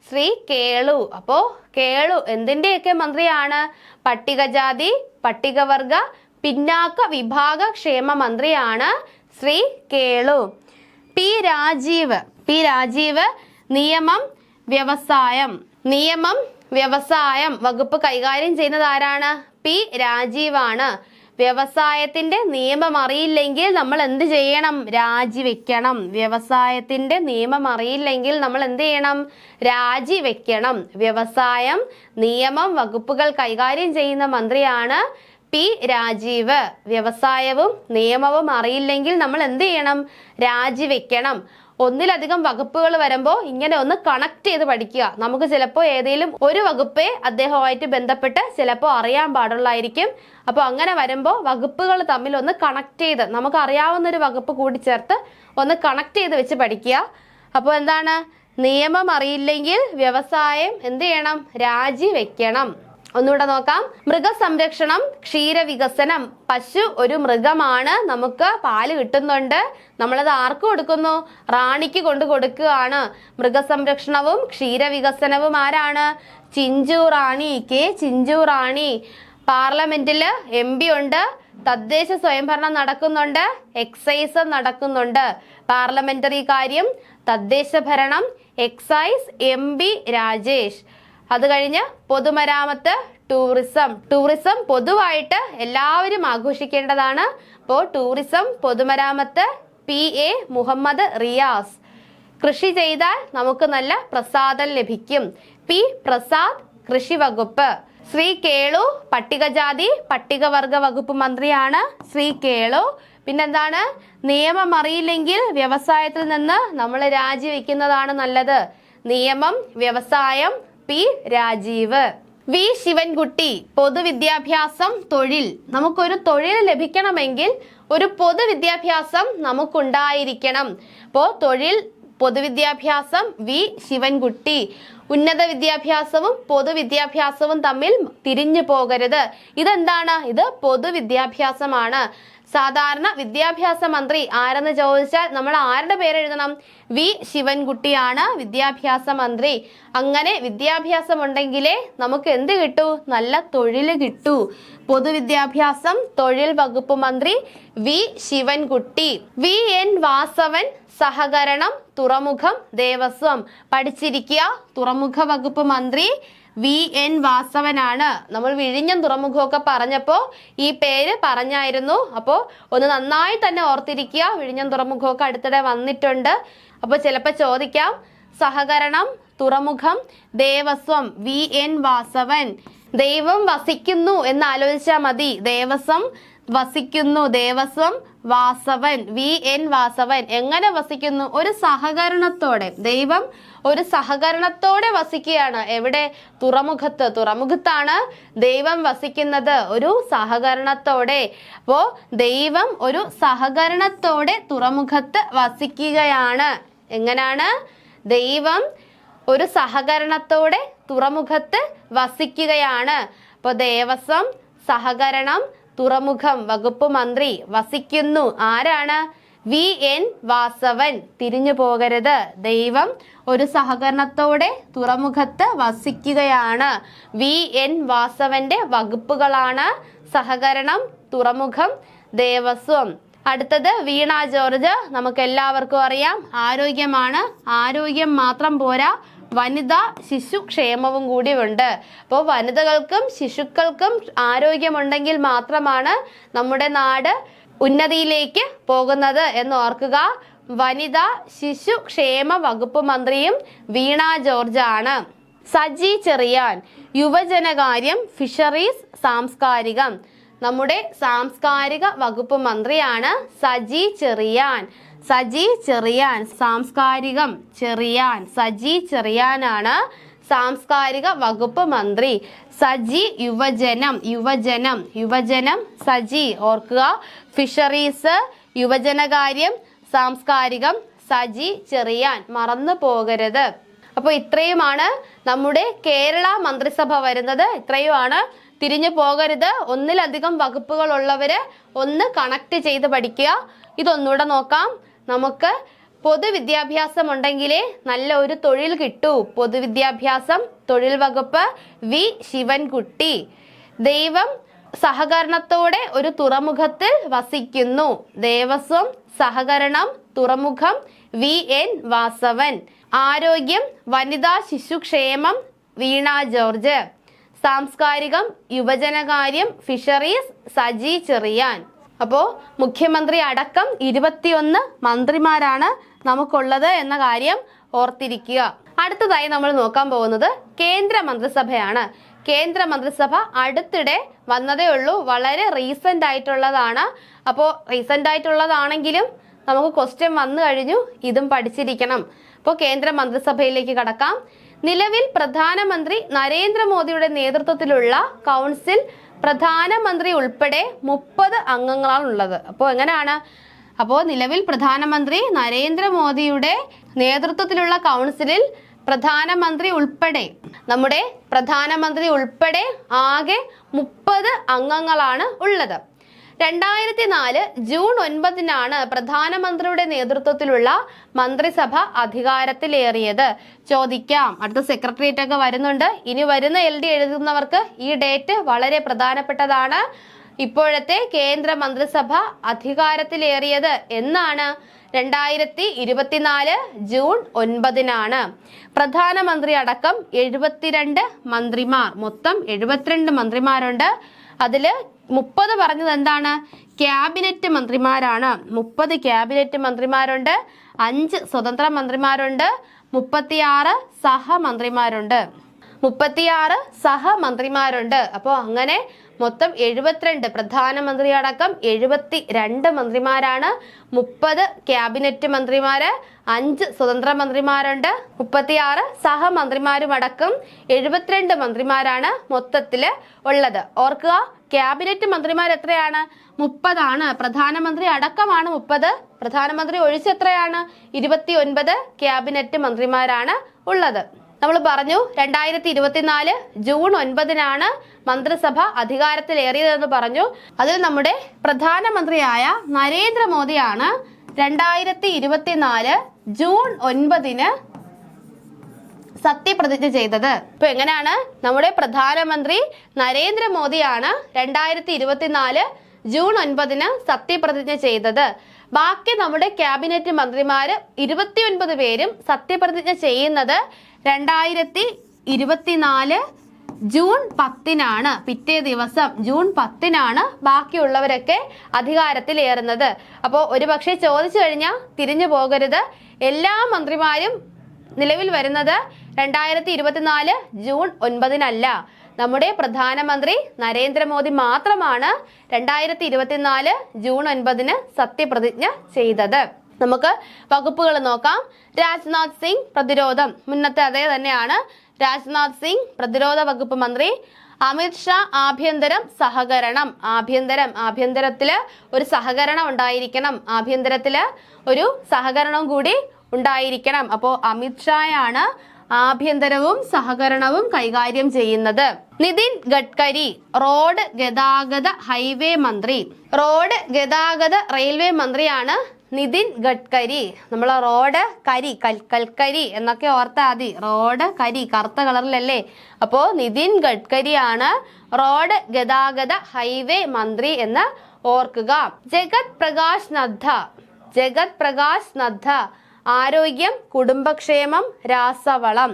ശ്രീ കേളു. അപ്പോ കേളു എന്തിന്റെയൊക്കെ മന്ത്രിയാണ്? പട്ടികജാതി പട്ടികവർഗ പിന്നാക്ക വിഭാഗ ക്ഷേമ മന്ത്രിയാണ് ശ്രീ കേളു. P രാജീവ് നിയമം വ്യവസായം വകുപ്പ് കൈകാര്യം ചെയ്യുന്നത് ആരാണ്? P രാജീവാണ്. വ്യവസായത്തിന്റെ നിയമം അറിയില്ലെങ്കിൽ നമ്മൾ എന്ത് ചെയ്യണം? രാജിവെക്കണം. വ്യവസായത്തിന്റെ നിയമം അറിയില്ലെങ്കിൽ നമ്മൾ എന്ത് ചെയ്യണം? രാജിവെക്കണം. വ്യവസായം, നിയമം വകുപ്പുകൾ കൈകാര്യം ചെയ്യുന്ന മന്ത്രിയാണ് P രാജീവ്. വ്യവസായവും നിയമവും അറിയില്ലെങ്കിൽ നമ്മൾ എന്ത് ചെയ്യണം? രാജിവെക്കണം. ഒന്നിലധികം വകുപ്പുകൾ വരുമ്പോൾ ഇങ്ങനെ ഒന്ന് കണക്ട് ചെയ്ത് പഠിക്കുക. നമുക്ക് ചിലപ്പോൾ ഏതെങ്കിലും ഒരു വകുപ്പേ അദ്ദേഹവുമായിട്ട് ബന്ധപ്പെട്ട് ചിലപ്പോൾ അറിയാൻ പാടുള്ളായിരിക്കും. അപ്പോൾ അങ്ങനെ വരുമ്പോൾ വകുപ്പുകൾ തമ്മിൽ ഒന്ന് കണക്ട് ചെയ്ത്, നമുക്ക് അറിയാവുന്ന ഒരു വകുപ്പ് കൂടി ചേർത്ത് ഒന്ന് കണക്ട് ചെയ്ത് വെച്ച് പഠിക്കുക. അപ്പോൾ എന്താണ്? നിയമം അറിയില്ലെങ്കിൽ വ്യവസായം എന്ത് ചെയ്യണം? രാജിവെക്കണം. ഒന്നുകൂടെ നോക്കാം. മൃഗസംരക്ഷണം, ക്ഷീരവികസനം. പശു ഒരു മൃഗമാണ്, നമുക്ക് പാല് കിട്ടുന്നുണ്ട്. നമ്മളത് ആർക്ക് കൊടുക്കുന്നു? റാണിക്ക് കൊണ്ട് കൊടുക്കുകയാണ്. മൃഗസംരക്ഷണവും ക്ഷീരവികസനവും ആരാണ്? ചിഞ്ചു റാണി, കെ ചിഞ്ചു റാണി. പാർലമെന്റില് MP ഉണ്ട്. തദ്ദേശ സ്വയംഭരണം നടക്കുന്നുണ്ട്. എക്സൈസ് നടക്കുന്നുണ്ട്. പാർലമെന്ററി കാര്യം, തദ്ദേശ ഭരണം, എക്സൈസ്, MP രാജേഷ്. അത് കഴിഞ്ഞ് പൊതുമരാമത്ത്, ടൂറിസം പൊതുവായിട്ട് എല്ലാവരും ആഘോഷിക്കേണ്ടതാണ്. അപ്പോൾ ടൂറിസം, പൊതുമരാമത്ത് PA മുഹമ്മദ് റിയാസ്. കൃഷി ചെയ്താൽ നമുക്ക് നല്ല പ്രസാദം ലഭിക്കും. P പ്രസാദ്, കൃഷി വകുപ്പ്. ശ്രീ കേളു പട്ടികജാതി പട്ടികവർഗ വകുപ്പ് മന്ത്രിയാണ് ശ്രീ കേളു. പിന്നെന്താണ്? നിയമം അറിയില്ലെങ്കിൽ വ്യവസായത്തിൽ നിന്ന് നമ്മൾ രാജിവെക്കുന്നതാണ് നല്ലത്. നിയമം, വ്യവസായം, P രാജീവ്. V ശിവൻകുട്ടി പൊതുവിദ്യാഭ്യാസം, തൊഴിൽ. നമുക്കൊരു തൊഴിൽ ലഭിക്കണമെങ്കിൽ ഒരു പൊതുവിദ്യാഭ്യാസം നമുക്കുണ്ടായിരിക്കണം. അപ്പോൾ തൊഴിൽ, പൊതുവിദ്യാഭ്യാസം V ശിവൻകുട്ടി. ഉന്നത വിദ്യാഭ്യാസവും പൊതുവിദ്യാഭ്യാസവും തമ്മിൽ തിരിഞ്ഞു പോകരുത്. ഇതെന്താണ്? ഇത് പൊതുവിദ്യാഭ്യാസമാണ്. സാധാരണ വിദ്യാഭ്യാസ മന്ത്രി ആരെന്ന് ചോദിച്ചാൽ നമ്മൾ ആരുടെ പേര് എഴുതണം? V ശിവൻകുട്ടിയാണ് വിദ്യാഭ്യാസ മന്ത്രി. അങ്ങനെ വിദ്യാഭ്യാസം ഉണ്ടെങ്കിലേ നമുക്ക് എന്ത് കിട്ടൂ? നല്ല തൊഴിൽ കിട്ടൂ. പൊതുവിദ്യാഭ്യാസം, തൊഴിൽ വകുപ്പ് മന്ത്രി V ശിവൻകുട്ടി. VN വാസവൻ സഹകരണം, തുറമുഖം, ദേവസ്വം. പഠിച്ചിരിക്കുക. തുറമുഖ വകുപ്പ് മന്ത്രി VN വാസവനാണ്. നമ്മൾ വിഴിഞ്ഞം തുറമുഖമൊക്കെ പറഞ്ഞപ്പോൾ ഈ പേര് പറഞ്ഞായിരുന്നു. അപ്പോൾ ഒന്ന് നന്നായി തന്നെ ഓർത്തിരിക്കുക. വിഴിഞ്ഞം തുറമുഖമൊക്കെ അടുത്തിടെ വന്നിട്ടുണ്ട്. അപ്പോൾ ചിലപ്പോൾ ചോദിക്കാം, സഹകരണം, തുറമുഖം, ദേവസ്വം, VN വാസവൻ. ദൈവം വസിക്കുന്നു എന്ന് ആലോചിച്ചാൽ മതി. ദേവസ്വം വസിക്കുന്നു, ദേവസ്വം വാസവൻ, VN വാസവൻ. എങ്ങനെ വസിക്കുന്നു? ഒരു സഹകരണത്തോടെ. ദൈവം ഒരു സഹകരണത്തോടെ വസിക്കുകയാണ്. എവിടെ? തുറമുഖത്ത്. തുറമുഖത്താണ് ദൈവം വസിക്കുന്നത്, ഒരു സഹകരണത്തോടെ. അപ്പോ ദൈവം ഒരു സഹകരണത്തോടെ തുറമുഖത്ത് വസിക്കുകയാണ്. എങ്ങനാണ്? ദൈവം ഒരു സഹകരണത്തോടെ തുറമുഖത്ത് വസിക്കുകയാണ്. അപ്പോൾ ദേവസ്വം, സഹകരണം, തുറമുഖം, വകുപ്പ് മന്ത്രി വസിക്കുന്നു. ആരാണ്? VN വാസവൻ. തിരിഞ്ഞു പോകരുത്. ദൈവം ഒരു സഹകരണത്തോടെ തുറമുഖത്ത് വസിക്കുകയാണ്. VN വാസവന്റെ വകുപ്പുകളാണ് സഹകരണം, തുറമുഖം, ദേവസ്വം. അടുത്തത് വീണ ജോർജ്. നമുക്ക് എല്ലാവർക്കും അറിയാം, ആരോഗ്യമാണ്. ആരോഗ്യം മാത്രം പോരാ, വനിതാ ശിശു ക്ഷേമവും കൂടി ഉണ്ട്. അപ്പോൾ വനിതകൾക്കും ശിശുക്കൾക്കും ആരോഗ്യമുണ്ടെങ്കിൽ മാത്രമാണ് നമ്മുടെ നാട് ഉന്നതിയിലേക്ക് പോകുന്നത് എന്ന് ഓർക്കുക. വനിതാ ശിശു ക്ഷേമ വകുപ്പ് മന്ത്രിയും വീണ ജോർജ് ആണ്. സജി ചെറിയാൻ, യുവജനകാര്യം, ഫിഷറീസ്, സാംസ്കാരികം. നമ്മുടെ സാംസ്കാരിക വകുപ്പ് മന്ത്രിയാണ് സജി ചെറിയാൻ. സജി ചെറിയാൻ. സാംസ്കാരികം ചെറിയാൻ. സജി ചെറിയാനാണ് സാംസ്കാരിക വകുപ്പ് മന്ത്രി. സജി യുവജനം. യുവജനം. യുവജനം സജി. ഓർക്കുക. ഫിഷറീസ്, യുവജനകാര്യം, സാംസ്കാരികം, സജി ചെറിയാൻ. മറന്നു പോകരുത്. അപ്പോൾ ഇത്രയുമാണ് നമ്മുടെ കേരള മന്ത്രിസഭ വരുന്നത്. ഇത്രയുമാണ്. തിരിഞ്ഞു പോകരുത്. ഒന്നിലധികം വകുപ്പുകൾ ഉള്ളവര് ഒന്ന് കണക്ട് ചെയ്ത് പഠിക്കുക. ഇതൊന്നുകൂടെ നോക്കാം. നമുക്ക് പൊതുവിദ്യാഭ്യാസം ഉണ്ടെങ്കിലേ നല്ല ഒരു തൊഴിൽ കിട്ടൂ. പൊതുവിദ്യാഭ്യാസം, തൊഴിൽ വകുപ്പ് വി ശിവൻകുട്ടി. ദൈവം സഹകരണത്തോടെ ഒരു തുറമുഖത്തിൽ വസിക്കുന്നു. ദേവസ്വം, സഹകരണം, തുറമുഖം VN വാസവൻ. ആരോഗ്യം, വനിതാ ശിശുക്ഷേമം വീണ ജോർജ്. സാംസ്കാരികം, യുവജനകാര്യം, ഫിഷറീസ് സജി ചെറിയാൻ. അപ്പോൾ മുഖ്യമന്ത്രി അടക്കം 21 മന്ത്രിമാരാണ് നമുക്കുള്ളത് എന്ന കാര്യം ഓർത്തിരിക്കുക. അടുത്തതായി നമ്മൾ നോക്കാൻ പോകുന്നത് കേന്ദ്ര മന്ത്രിസഭയാണ്. കേന്ദ്ര മന്ത്രിസഭ അടുത്തിടെ വന്നതേ ഉള്ളൂ. വളരെ റീസെന്റ് ആയിട്ടുള്ളതാണ്. അപ്പോൾ റീസെന്റ് ആയിട്ടുള്ളതാണെങ്കിലും നമുക്ക് ക്വസ്റ്റ്യൻ വന്നു കഴിഞ്ഞു. ഇതും പഠിച്ചിരിക്കണം. അപ്പോൾ കേന്ദ്ര മന്ത്രിസഭയിലേക്ക് കടക്കാം. നിലവിൽ പ്രധാനമന്ത്രി നരേന്ദ്രമോദിയുടെ നേതൃത്വത്തിലുള്ള കൗൺസിൽ പ്രധാനമന്ത്രി ഉൾപ്പെടെ 30 അംഗങ്ങളാണ് ഉള്ളത്. അപ്പോൾ എങ്ങനെയാണ്? അപ്പോൾ നിലവിൽ പ്രധാനമന്ത്രി നരേന്ദ്രമോദിയുടെ നേതൃത്വത്തിലുള്ള കൗൺസിലിൽ പ്രധാനമന്ത്രി ഉൾപ്പെടെ, നമ്മുടെ പ്രധാനമന്ത്രി ഉൾപ്പെടെ ആകെ 30 അംഗങ്ങളാണ് ഉള്ളത്. 2004 ജൂൺ 9 പ്രധാനമന്ത്രിയുടെ നേതൃത്വത്തിലുള്ള മന്ത്രിസഭ അധികാരത്തിലേറിയത്. ചോദിക്കാം. അടുത്ത സെക്രട്ടേറിയറ്റ് ഒക്കെ വരുന്നുണ്ട്. ഇനി വരുന്ന LD എഴുതുന്നവർക്ക് ഈ ഡേറ്റ് വളരെ പ്രധാനപ്പെട്ടതാണ്. ഇപ്പോഴത്തെ കേന്ദ്ര മന്ത്രിസഭ അധികാരത്തിലേറിയത് എന്നാണ്? 2024 ജൂൺ 9. പ്രധാനമന്ത്രി അടക്കം 72 മന്ത്രിമാർ. മൊത്തം 72 മന്ത്രിമാരുണ്ട്. അതില് 30 പറഞ്ഞത് എന്താണ്? ക്യാബിനറ്റ് മന്ത്രിമാരാണ്. 30 ക്യാബിനറ്റ് മന്ത്രിമാരുണ്ട്. 5 സ്വതന്ത്ര മന്ത്രിമാരുണ്ട്. 36 സഹമന്ത്രിമാരുണ്ട്. 36 സഹമന്ത്രിമാരുണ്ട്. അപ്പോൾ അങ്ങനെ മൊത്തം 72. പ്രധാനമന്ത്രി അടക്കം 72 മന്ത്രിമാരാണ്. 30 ക്യാബിനറ്റ് മന്ത്രിമാര്, 5 സ്വതന്ത്ര മന്ത്രിമാരുണ്ട്. 36 സഹമന്ത്രിമാരും അടക്കം 72 മന്ത്രിമാരാണ് മൊത്തത്തില് ഉള്ളത്. ഓർക്കുക, ക്യാബിനറ്റ് മന്ത്രിമാർ എത്രയാണ്? 30 ആണ്. പ്രധാനമന്ത്രി അടക്കമാണ് 30. പ്രധാനമന്ത്രി ഒഴിച്ച് എത്രയാണ്? 29 ക്യാബിനറ്റ് മന്ത്രിമാരാണ് ഉള്ളത്. നമ്മൾ പറഞ്ഞു 2024 ജൂൺ 9 മന്ത്രിസഭ അധികാരത്തിലേറിയതെന്ന് പറഞ്ഞു. അതിൽ നമ്മുടെ പ്രധാനമന്ത്രിയായ നരേന്ദ്രമോദിയാണ് 2024 ജൂൺ 9 സത്യപ്രതിജ്ഞ ചെയ്തത്. ഇപ്പൊ എങ്ങനെയാണ്? നമ്മുടെ പ്രധാനമന്ത്രി നരേന്ദ്രമോദിയാണ് 2024 ജൂൺ 9 സത്യപ്രതിജ്ഞ ചെയ്തത്. ബാക്കി നമ്മുടെ ക്യാബിനറ്റ് മന്ത്രിമാര് 29 പേരും സത്യപ്രതിജ്ഞ ചെയ്യുന്നത് 2024 ജൂൺ 10 പിറ്റേ ദിവസം ജൂൺ 10 ബാക്കിയുള്ളവരൊക്കെ അധികാരത്തിലേറുന്നത്. അപ്പോൾ ഒരുപക്ഷെ ചോദിച്ചു കഴിഞ്ഞാൽ തിരിഞ്ഞു പോകരുത്. എല്ലാ മന്ത്രിമാരും നിലവിൽ വരുന്നത് 2024 ജൂൺ 9 നമ്മുടെ പ്രധാനമന്ത്രി നരേന്ദ്രമോദി മാത്രമാണ് 2024 ജൂൺ 9 സത്യപ്രതിജ്ഞ ചെയ്തത്. നമുക്ക് വകുപ്പുകൾ നോക്കാം. രാജ്നാഥ് സിംഗ് പ്രതിരോധം, മുന്നത്തെ അതേ തന്നെയാണ്. രാജ്നാഥ് സിംഗ് പ്രതിരോധ വകുപ്പ് മന്ത്രി. അമിത് ഷാ ആഭ്യന്തരം സഹകരണം. ആഭ്യന്തരത്തില് ഒരു സഹകരണം ഉണ്ടായിരിക്കണം. ആഭ്യന്തരത്തില് ഒരു സഹകരണം കൂടി ഉണ്ടായിരിക്കണം. അപ്പോ അമിത് ഷായാണ് ആഭ്യന്തരവും സഹകരണവും കൈകാര്യം ചെയ്യുന്നത്. നിതിൻ ഗഡ്കരി റോഡ് ഗതാഗത ഹൈവേ മന്ത്രി. റോഡ് ഗതാഗത റെയിൽവേ മന്ത്രിയാണ് നിതിൻ ഗഡ്കരി. നമ്മളെ റോഡ് കരി കൽക്കരി എന്നൊക്കെ ഓർത്താ മതി. റോഡ് കരി കറുത്ത കളറിലല്ലേ. അപ്പോ നിതിൻ ഗഡ്കരിയാണ് റോഡ് ഗതാഗത ഹൈവേ മന്ത്രി എന്ന് ഓർക്കുക. ജഗത് പ്രകാശ് നദ്ദ ആരോഗ്യം കുടുംബക്ഷേമം രാസവളം.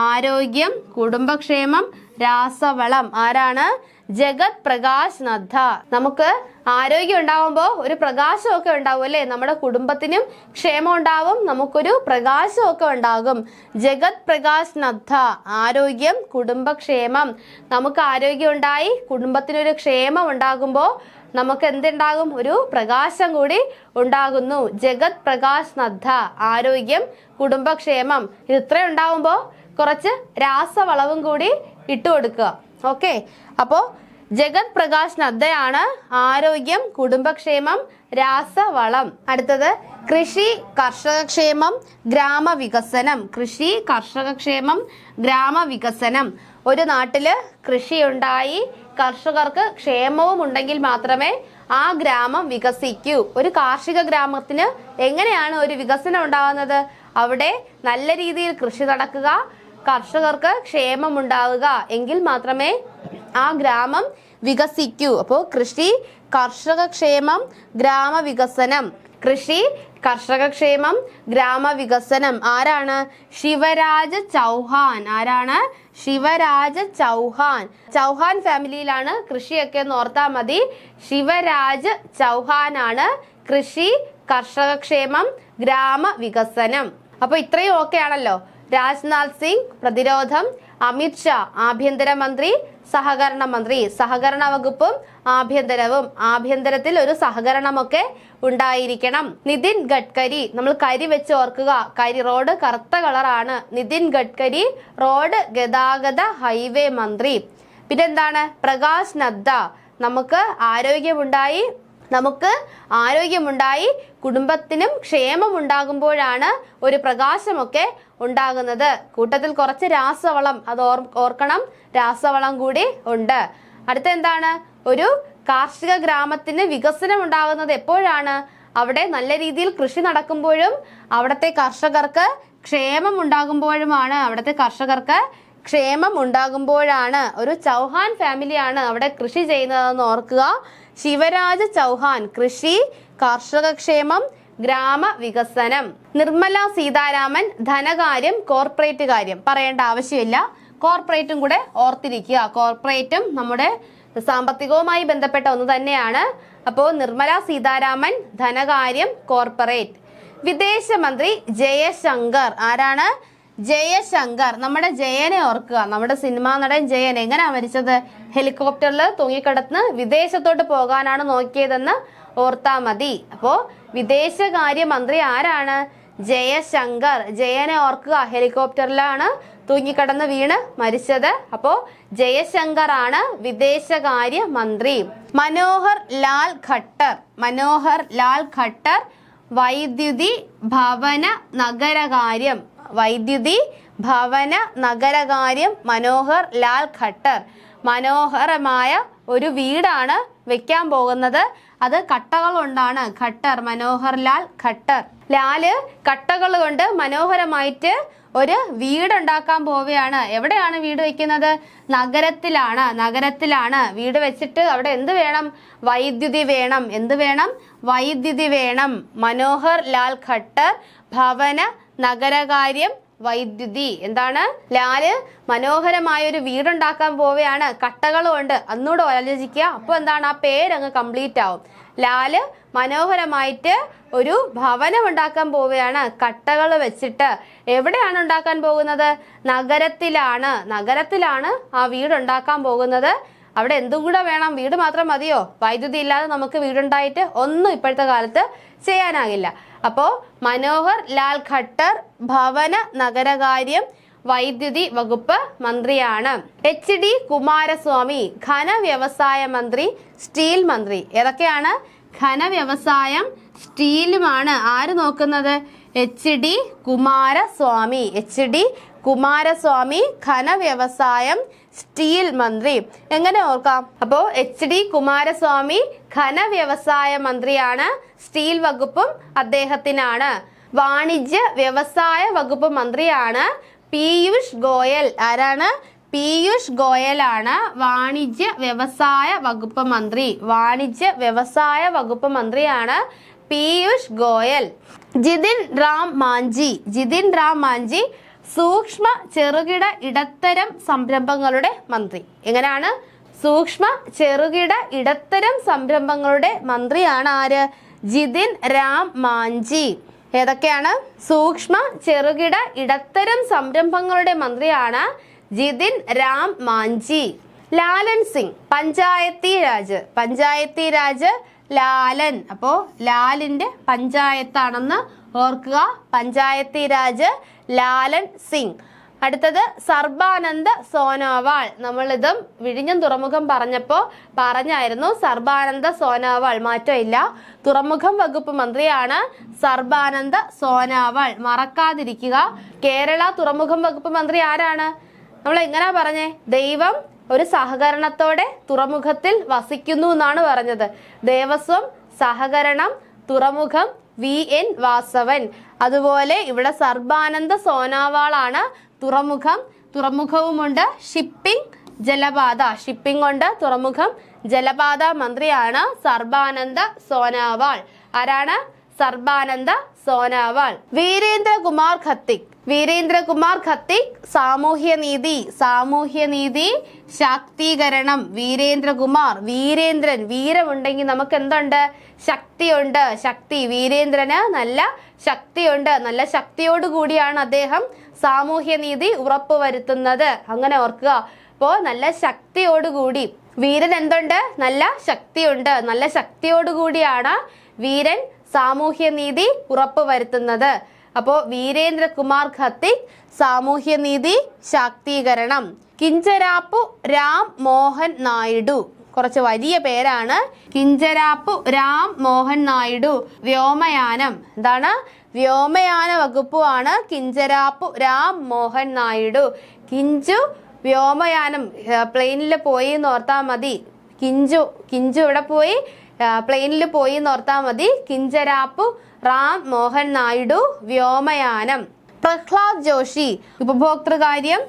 ആരോഗ്യം കുടുംബക്ഷേമം രാസവളം ആരാണ്? ജഗത് പ്രകാശ് നദ്ദ. നമുക്ക് ആരോഗ്യം ഉണ്ടാവുമ്പോൾ ഒരു പ്രകാശമൊക്കെ ഉണ്ടാവും അല്ലേ. നമ്മുടെ കുടുംബത്തിനും ക്ഷേമം ഉണ്ടാവും, നമുക്കൊരു പ്രകാശമൊക്കെ ഉണ്ടാകും. ജഗത് പ്രകാശ് നദ്ദ ആരോഗ്യം കുടുംബക്ഷേമം. നമുക്ക് ആരോഗ്യം ഉണ്ടായി കുടുംബത്തിനൊരു ക്ഷേമം ഉണ്ടാകുമ്പോൾ നമുക്ക് എന്തുണ്ടാകും? ഒരു പ്രകാശം കൂടി ഉണ്ടാകുന്നു. ജഗത് പ്രകാശ് നദ്ദ ആരോഗ്യം കുടുംബക്ഷേമം. ഇത് ഇത്രയും ഉണ്ടാവുമ്പോൾ കുറച്ച് രാസവളവും കൂടി ഇട്ടു കൊടുക്കുക. ഓക്കെ, അപ്പോ ജഗത് പ്രകാശ് നദ്ദയാണ് ആരോഗ്യം കുടുംബക്ഷേമം രാസവളം. അടുത്തത് കൃഷി കർഷകക്ഷേമം ഗ്രാമവികസനം. കൃഷി കർഷകക്ഷേമം ഗ്രാമവികസനം. ഒരു നാട്ടില് കൃഷിയുണ്ടായി കർഷകർക്ക് ക്ഷേമവും ഉണ്ടെങ്കിൽ മാത്രമേ ആ ഗ്രാമം വികസിക്കൂ. ഒരു കാർഷിക ഗ്രാമത്തിന് എങ്ങനെയാണ് ഒരു വികസനം ഉണ്ടാകുന്നത്? അവിടെ നല്ല രീതിയിൽ കൃഷി നടക്കുക, കർഷകർക്ക് ക്ഷേമം ഉണ്ടാവുക, എങ്കിൽ മാത്രമേ ആ ഗ്രാമം വികസിക്കൂ. അപ്പോൾ കൃഷി കർഷകക്ഷേമം ഗ്രാമവികസനം. കൃഷി കർഷകക്ഷേമം ഗ്രാമവികസനം ആരാണ്? ശിവരാജ് ചൗഹാൻ. ആരാണ്? ശിവരാജ് ചൗഹാൻ. ചൗഹാൻ ഫാമിലിയിലാണ് കൃഷിയൊക്കെ എന്ന് ഓർത്താൽ മതി. ശിവരാജ് ചൗഹാൻ ആണ് കൃഷി കർഷകക്ഷേമം ഗ്രാമവികസനം. അപ്പൊ ഇത്രയും ഓക്കെ ആണല്ലോ. രാജ്നാഥ് സിംഗ് പ്രതിരോധം, അമിത് ഷാ ആഭ്യന്തരമന്ത്രി, സഹകരണ മന്ത്രി. സഹകരണ വകുപ്പും ആഭ്യന്തരവും. ആഭ്യന്തരത്തിൽ ഒരു സഹകരണമൊക്കെ ഉണ്ടായിരിക്കണം. നിതിൻ ഗഡ്കരി, നമ്മൾ കരി വെച്ച് ഓർക്കുക. കരി റോഡ് കറുത്ത കളറാണ്. നിതിൻ ഗഡ്കരി റോഡ് ഗതാഗത ഹൈവേ മന്ത്രി. പിന്നെന്താണ്? പ്രകാശ് നദ്ദ നമുക്ക് ആരോഗ്യമുണ്ടായി കുടുംബത്തിനും ക്ഷേമം ഉണ്ടാകുമ്പോഴാണ് ഒരു പ്രകാശമൊക്കെ ഉണ്ടാകുന്നത്. കൂട്ടത്തിൽ കുറച്ച് രാസവളം, അത് ഓർക്കണം, രാസവളം കൂടി ഉണ്ട്. അടുത്ത എന്താണ്? ഒരു കാർഷിക ഗ്രാമത്തിന് വികസനം ഉണ്ടാകുന്നത് എപ്പോഴാണ്? അവിടെ നല്ല രീതിയിൽ കൃഷി നടക്കുമ്പോഴും അവിടുത്തെ കർഷകർക്ക് ക്ഷേമം ഉണ്ടാകുമ്പോഴുമാണ്. ഒരു ചൗഹാൻ ഫാമിലിയാണ് അവിടെ കൃഷി ചെയ്യുന്നതെന്ന് ഓർക്കുക. ശിവരാജ് ചൗഹാൻ കൃഷി കർഷകക്ഷേമം ഗ്രാമവികസനം. നിർമ്മല സീതാരാമൻ ധനകാര്യം കോർപ്പറേറ്റ് കാര്യം. പറയേണ്ട ആവശ്യമില്ല, കോർപ്പറേറ്റും കൂടെ ഓർത്തിരിക്കുക. കോർപ്പറേറ്റും നമ്മുടെ സാമ്പത്തികവുമായി ബന്ധപ്പെട്ട ഒന്ന് തന്നെയാണ്. അപ്പോൾ നിർമ്മല സീതാരാമൻ ധനകാര്യം കോർപ്പറേറ്റ്. വിദേശമന്ത്രി ജയശങ്കർ. ആരാണ്? ജയശങ്കർ. നമ്മുടെ ജയനെ ഓർക്കുക. നമ്മുടെ സിനിമാ നടൻ ജയൻ എങ്ങനെയാ മരിച്ചത്? ഹെലികോപ്റ്ററിൽ തൂങ്ങിക്കിടന്ന് വിദേശത്തോട്ട് പോകാനാണ് നോക്കിയതെന്ന് ഓർത്താ മതി. അപ്പോ വിദേശകാര്യമന്ത്രി ആരാണ്? ജയശങ്കർ. ജയനെ ഓർക്കുക. ഹെലികോപ്റ്ററിലാണ് തൂങ്ങിക്കിടന്ന് വീണ് മരിച്ചത്. അപ്പോ ജയശങ്കർ ആണ് വിദേശകാര്യ മന്ത്രി. മനോഹർ ലാൽ ഖട്ടർ വൈദ്യുതി ഭവന നഗരകാര്യം. മനോഹർ ലാൽ ഖട്ടർ മനോഹരമായ ഒരു വീടാണ് വെക്കാൻ പോകുന്നത്. അത് കട്ടകൾ കൊണ്ടാണ്. ഖട്ടർ, മനോഹർ ലാൽ ഖട്ടർ. ലാല് കട്ടകൾ കൊണ്ട് മനോഹരമായിട്ട് ഒരു വീടുണ്ടാക്കാൻ പോവുകയാണ്. എവിടെയാണ് വീട് വെക്കുന്നത്? നഗരത്തിലാണ് വീട് വെച്ചിട്ട് അവിടെ എന്ത് വേണം? വൈദ്യുതി വേണം. വൈദ്യുതി വേണം. മനോഹർ ലാൽ ഖട്ടർ ഭവന നഗരകാര്യം വൈദ്യുതി. എന്താണ്? ലാല് മനോഹരമായ ഒരു വീടുണ്ടാക്കാൻ പോവുകയാണ്, കട്ടകൾ കൊണ്ട്. അന്നൂടെ ആലോചിക്കുക. അപ്പൊ എന്താണ്? ആ പേരങ്ങ് കംപ്ലീറ്റ് ആവും. ലാല് മനോഹരമായിട്ട് ഒരു ഭവനം ഉണ്ടാക്കാൻ പോവുകയാണ്, കട്ടകൾ വെച്ചിട്ട്. എവിടെയാണ് ഉണ്ടാക്കാൻ പോകുന്നത്? നഗരത്തിലാണ് ആ വീട് ഉണ്ടാക്കാൻ പോകുന്നത്. അവിടെ എന്തും കൂടെ വേണം? വീട് മാത്രം മതിയോ? വൈദ്യുതി ഇല്ലാതെ നമുക്ക് വീടുണ്ടായിട്ട് ഒന്നും ഇപ്പോഴത്തെ കാലത്ത് ചെയ്യാനാകില്ല. അപ്പോ മനോഹർ ലാൽ ഖട്ടർ ഭവന നഗരകാര്യം വൈദ്യുതി വകുപ്പ് മന്ത്രിയാണ്. HD കുമാരസ്വാമി ഘനവ്യവസായ മന്ത്രി, സ്റ്റീൽ മന്ത്രി. ഏതൊക്കെയാണ്? ഘനവ്യവസായം, സ്റ്റീലുമാണ് ആര് നോക്കുന്നത്? HD കുമാരസ്വാമി ഘനവ്യവസായം, സ്റ്റീൽ മന്ത്രി. എങ്ങനെ ഓർക്കാം? അപ്പോ HD കുമാരസ്വാമി ഘനവ്യവസായ മന്ത്രിയാണ്, സ്റ്റീൽ വകുപ്പും അദ്ദേഹത്തിനാണ്. വാണിജ്യ വ്യവസായ വകുപ്പ് മന്ത്രിയാണ് പീയൂഷ് ഗോയൽ. ആരാണ്? പീയൂഷ് ഗോയലാണ് വാണിജ്യ വ്യവസായ വകുപ്പ് മന്ത്രിയാണ് പീയൂഷ് ഗോയൽ. ജിതിൻ റാം മാഞ്ചി സൂക്ഷ്മ ചെറുകിട ഇടത്തരം സംരംഭങ്ങളുടെ മന്ത്രി. എങ്ങനെയാണ്? സൂക്ഷ്മ ചെറുകിട ഇടത്തരം സംരംഭങ്ങളുടെ മന്ത്രിയാണ് ആര്? ജിതിൻ റാം മാഞ്ചി. ഏതൊക്കെയാണ്? സൂക്ഷ്മ ചെറുകിട ഇടത്തരം സംരംഭങ്ങളുടെ മന്ത്രിയാണ് ജിതിൻ റാം മാഞ്ചി. ലാലൻ സിംഗ് പഞ്ചായത്തി രാജ് ലാലൻ. അപ്പോ ലാലിന്റെ പഞ്ചായത്താണെന്ന് ഓർക്കുക. പഞ്ചായത്തി രാജ് ലാലൻ സിംഗ്. അടുത്തത് സർബാനന്ദ സോനോവാൾ. നമ്മളിതും വിഴിഞ്ഞം തുറമുഖം പറഞ്ഞായിരുന്നു. സർബാനന്ദ സോനോവാൾ മാറ്റമില്ല. തുറമുഖം വകുപ്പ് മന്ത്രിയാണ് സർബാനന്ദ സോനോവാൾ, മറക്കാതിരിക്കുക. കേരള തുറമുഖം വകുപ്പ് മന്ത്രി ആരാണ്? നമ്മൾ എങ്ങനെയാ പറഞ്ഞേ? ദൈവം ഒരു സഹകരണത്തോടെ തുറമുഖത്തിൽ വസിക്കുന്നു എന്നാണ് പറഞ്ഞത്. ദേവസ്വം, സഹകരണം, തുറമുഖം, VN വാസവൻ. അതുപോലെ ഇവിടെ സർബാനന്ദ സോനോവാളാണ് തുറമുഖവുമുണ്ട്. ഷിപ്പിംഗ് ഉണ്ട്. തുറമുഖം, ജലപാത മന്ത്രിയാണ് സർബാനന്ദ സോനോവാൾ. ആരാണ്? സർബാനന്ദ സോനോവാൾ. വീരേന്ദ്രകുമാർ ഖത്തിക് സാമൂഹ്യനീതി ശാക്തീകരണം. വീരേന്ദ്രൻ. വീരമുണ്ടെങ്കിൽ നമുക്ക് എന്തുണ്ട്? ശക്തിയുണ്ട്. വീരേന്ദ്രന് നല്ല ശക്തിയുണ്ട്. നല്ല ശക്തിയോടുകൂടിയാണ് അദ്ദേഹം സാമൂഹ്യനീതി ഉറപ്പുവരുത്തുന്നത്. അങ്ങനെ ഓർക്കുക. അപ്പോ നല്ല ശക്തിയോടുകൂടി വീരൻ എന്തുണ്ട്? നല്ല ശക്തിയുണ്ട്. നല്ല ശക്തിയോടുകൂടിയാണ് വീരൻ സാമൂഹ്യനീതി ഉറപ്പുവരുത്തുന്നത്. അപ്പോ വീരേന്ദ്രകുമാർ ഖത്തിക് സാമൂഹ്യനീതി ശാക്തീകരണം. കിഞ്ചരാപ്പു രാം മോഹൻ നായിഡു. കുറച്ച് വലിയ പേരാണ്. കിഞ്ചരാപ്പു രാം മോഹൻ നായിഡു. വ്യോമയാനം. എന്താണ്? വ്യോമയാന വകുപ്പുമാണ് കിഞ്ചരാപ്പു രാം മോഹൻ നായിഡു. കിഞ്ചു വ്യോമയാനം, പ്ലെയിനിൽ പോയി എന്ന് ഓർത്താൽ മതി. കിഞ്ചു ഇവിടെ പോയി പ്ലെയിനിൽ പോയി എന്ന് ഓർത്താൽ മതി. കിഞ്ചരാപ്പു റാം മോഹൻ നായിഡു വ്യോമയാനം. പ്രഹ്ലാദ് ജോഷി ഉപഭോക്തൃകാര്യം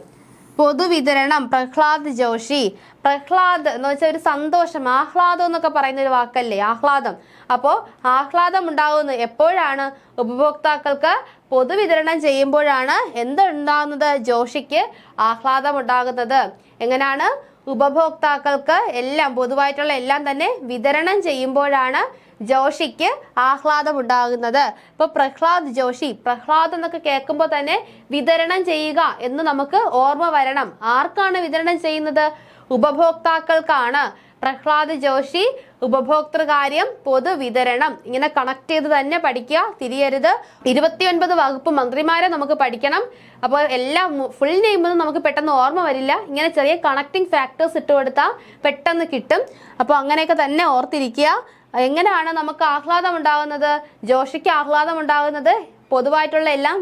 പൊതുവിതരണം. പ്രഹ്ലാദ് ജോഷി. പ്രഹ്ലാദ് എന്ന് വെച്ചാൽ ഒരു സന്തോഷം, ആഹ്ലാദം എന്നൊക്കെ പറയുന്ന ഒരു വാക്കല്ലേ, ആഹ്ലാദം. അപ്പോൾ ആഹ്ലാദം ഉണ്ടാകുന്നത് എപ്പോഴാണ്? ഉപഭോക്താക്കൾക്ക് പൊതുവിതരണം ചെയ്യുമ്പോഴാണ് എന്തുണ്ടാകുന്നത്? ജോഷിക്ക് ആഹ്ലാദം ഉണ്ടാകുന്നത്. എങ്ങനെയാണ്? ഉപഭോക്താക്കൾക്ക് എല്ലാം പൊതുവായിട്ടുള്ള എല്ലാം തന്നെ വിതരണം ചെയ്യുമ്പോഴാണ് ജോഷിക്ക് ആഹ്ലാദം ഉണ്ടാകുന്നത്. ഇപ്പൊ പ്രഹ്ലാദ് ജോഷി, പ്രഹ്ലാദ് എന്നൊക്കെ കേൾക്കുമ്പോൾ തന്നെ വിതരണം ചെയ്യുക എന്ന് നമുക്ക് ഓർമ്മ വരണം. ആർക്കാണ് വിതരണം ചെയ്യുന്നത്? ഉപഭോക്താക്കൾക്കാണ്. പ്രഹ്ലാദ് ജോഷി ഉപഭോക്തൃകാര്യം പൊതുവിതരണം. ഇങ്ങനെ കണക്ട് ചെയ്ത് തന്നെ പഠിക്കുക, തിരിയരുത്. 29 വകുപ്പ് മന്ത്രിമാരെ നമുക്ക് പഠിക്കണം. അപ്പോൾ എല്ലാം ഫുൾ നെയിമൊന്നും നമുക്ക് പെട്ടെന്ന് ഓർമ്മ വരില്ല. ഇങ്ങനെ ചെറിയ കണക്റ്റിംഗ് ഫാക്ടേഴ്സ് ഇട്ട് കൊടുത്താൽ പെട്ടെന്ന് കിട്ടും. അപ്പോൾ അങ്ങനെയൊക്കെ തന്നെ ഓർത്തിരിക്കുക. എങ്ങനെയാണ് നമുക്ക് ആഹ്ലാദം ഉണ്ടാകുന്നത്? ജോഷിക്ക് ആഹ്ലാദം ഉണ്ടാകുന്നത് പൊതുവായിട്ടുള്ള എല്ലാം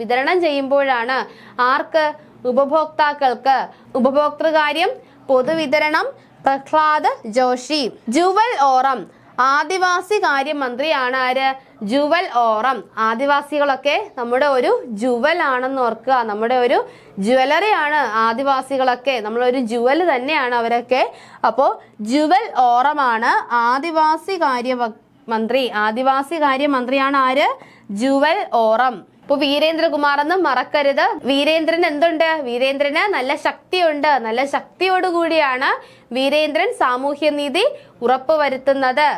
വിതരണം ചെയ്യുമ്പോഴാണ്. ആർക്ക്? ഉപഭോക്താക്കൾക്ക്. ഉപഭോക്തൃകാര്യം പൊതുവിതരണം പ്രഹ്ലാദ് ജോഷി. ജുവൽ ഓറം ആദിവാസി കാര്യമന്ത്രിയാണ് ആര്? ജുവൽ ഓറം. ആദിവാസികളൊക്കെ നമ്മുടെ ഒരു ജുവൽ ആണെന്ന് ഓർക്കുക. നമ്മുടെ ഒരു ജ്വല്ലറി ആണ് ആദിവാസികളൊക്കെ. നമ്മളൊരു ജുവൽ തന്നെയാണ് അവരൊക്കെ. അപ്പോൾ ജുവൽ ഓറമാണ് ആദിവാസി കാര്യമന്ത്രിയാണ് ആര്? ജുവൽ ഓറം. ഇപ്പൊ വീരേന്ദ്രകുമാർ എന്നും മറക്കരുത്. വീരേന്ദ്രൻ എന്തുണ്ട്? വീരേന്ദ്രന് നല്ല ശക്തിയുണ്ട്. നല്ല ശക്തിയോടുകൂടിയാണ് വീരേന്ദ്രൻ സാമൂഹ്യനീതി ഉറപ്പുവരുത്തുന്നത്.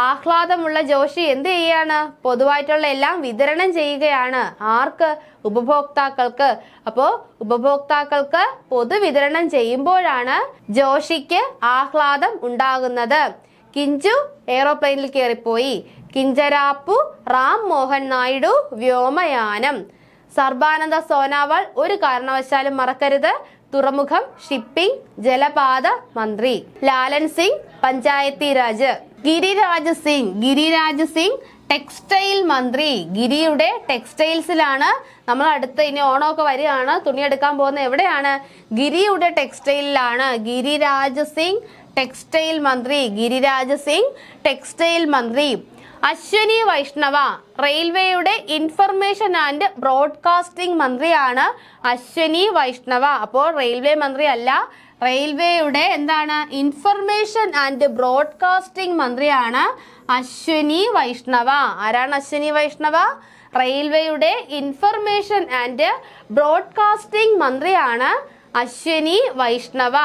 ആഹ്ലാദമുള്ള ജോഷി എന്ത് ചെയ്യാണ്? പൊതുവായിട്ടുള്ള എല്ലാം വിതരണം ചെയ്യുകയാണ്. ആർക്ക്? ഉപഭോക്താക്കൾക്ക്. അപ്പോ ഉപഭോക്താക്കൾക്ക് പൊതുവിതരണം ചെയ്യുമ്പോഴാണ് ജോഷിക്ക് ആഹ്ലാദം ഉണ്ടാകുന്നത്. കിഞ്ചു എയ്റോപ്ലെയിനിൽ കയറിപ്പോയി. കിഞ്ചരാപ്പു റാം മോഹൻ നായിഡു വ്യോമയാനം. സർബാനന്ദ സോനോവാൾ ഒരു കാരണവശാലും മറക്കരുത്. തുറമുഖം, ഷിപ്പിംഗ്, ജലപാത മന്ത്രി. ലാലൻ സിംഗ് പഞ്ചായത്തി രാജ്. ഗിരിരാജ് സിംഗ് ടെക്സ്റ്റൈൽ മന്ത്രി. ഗിരിയുടെ ടെക്സ്റ്റൈൽസിലാണ് നമ്മൾ അടുത്ത ഇനി ഓണമൊക്കെ വരികയാണ്, തുണിയെടുക്കാൻ പോകുന്ന എവിടെയാണ്? ഗിരിയുടെ ടെക്സ്റ്റൈലിലാണ്. ഗിരിരാജ് സിംഗ് ടെക്സ്റ്റൈൽ മന്ത്രി. ഗിരിരാജ് സിംഗ് ടെക്സ്റ്റൈൽ മന്ത്രി. അശ്വനി വൈഷ്ണവ റെയിൽവേയുടെ ഇൻഫർമേഷൻ ആൻഡ് ബ്രോഡ്കാസ്റ്റിംഗ് മന്ത്രിയാണ് അശ്വനി വൈഷ്ണവ. അപ്പോൾ റെയിൽവേ മന്ത്രി അല്ല, റെയിൽവേയുടെ എന്താണ്? ഇൻഫർമേഷൻ ആൻഡ് ബ്രോഡ്കാസ്റ്റിംഗ് മന്ത്രിയാണ് അശ്വനി വൈഷ്ണവ. ആരാണ് അശ്വനി വൈഷ്ണവ? റെയിൽവേയുടെ ഇൻഫർമേഷൻ ആൻഡ് ബ്രോഡ്കാസ്റ്റിംഗ് മന്ത്രിയാണ് അശ്വനി വൈഷ്ണവ.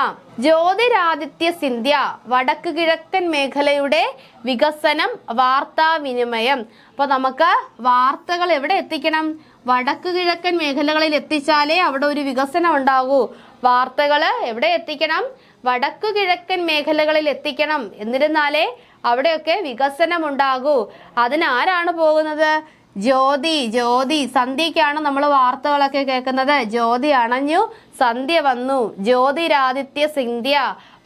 ജ്യോതിരാദിത്യ സിന്ധ്യ വടക്ക് കിഴക്കൻ മേഖലയുടെ വികസനം, വാർത്താവിനിമയം. അപ്പൊ നമുക്ക് വാർത്തകൾ എവിടെ എത്തിക്കണം? വടക്ക് കിഴക്കൻ മേഖലകളിൽ എത്തിച്ചാലേ അവിടെ ഒരു വികസനം ഉണ്ടാകൂ. വാർത്തകൾ എവിടെ എത്തിക്കണം? വടക്ക് കിഴക്കൻ മേഖലകളിൽ എത്തിക്കണം. എന്നിരുന്നാലേ അവിടെയൊക്കെ വികസനം ഉണ്ടാകൂ. അതിനാരാണ് പോകുന്നത്? ജ്യോതി. സന്ധ്യക്കാണ് നമ്മൾ വാർത്തകളൊക്കെ കേൾക്കുന്നത്. ജ്യോതി അണഞ്ഞു, സന്ധ്യ വന്നു. ജ്യോതിരാദിത്യ സിന്ധ്യ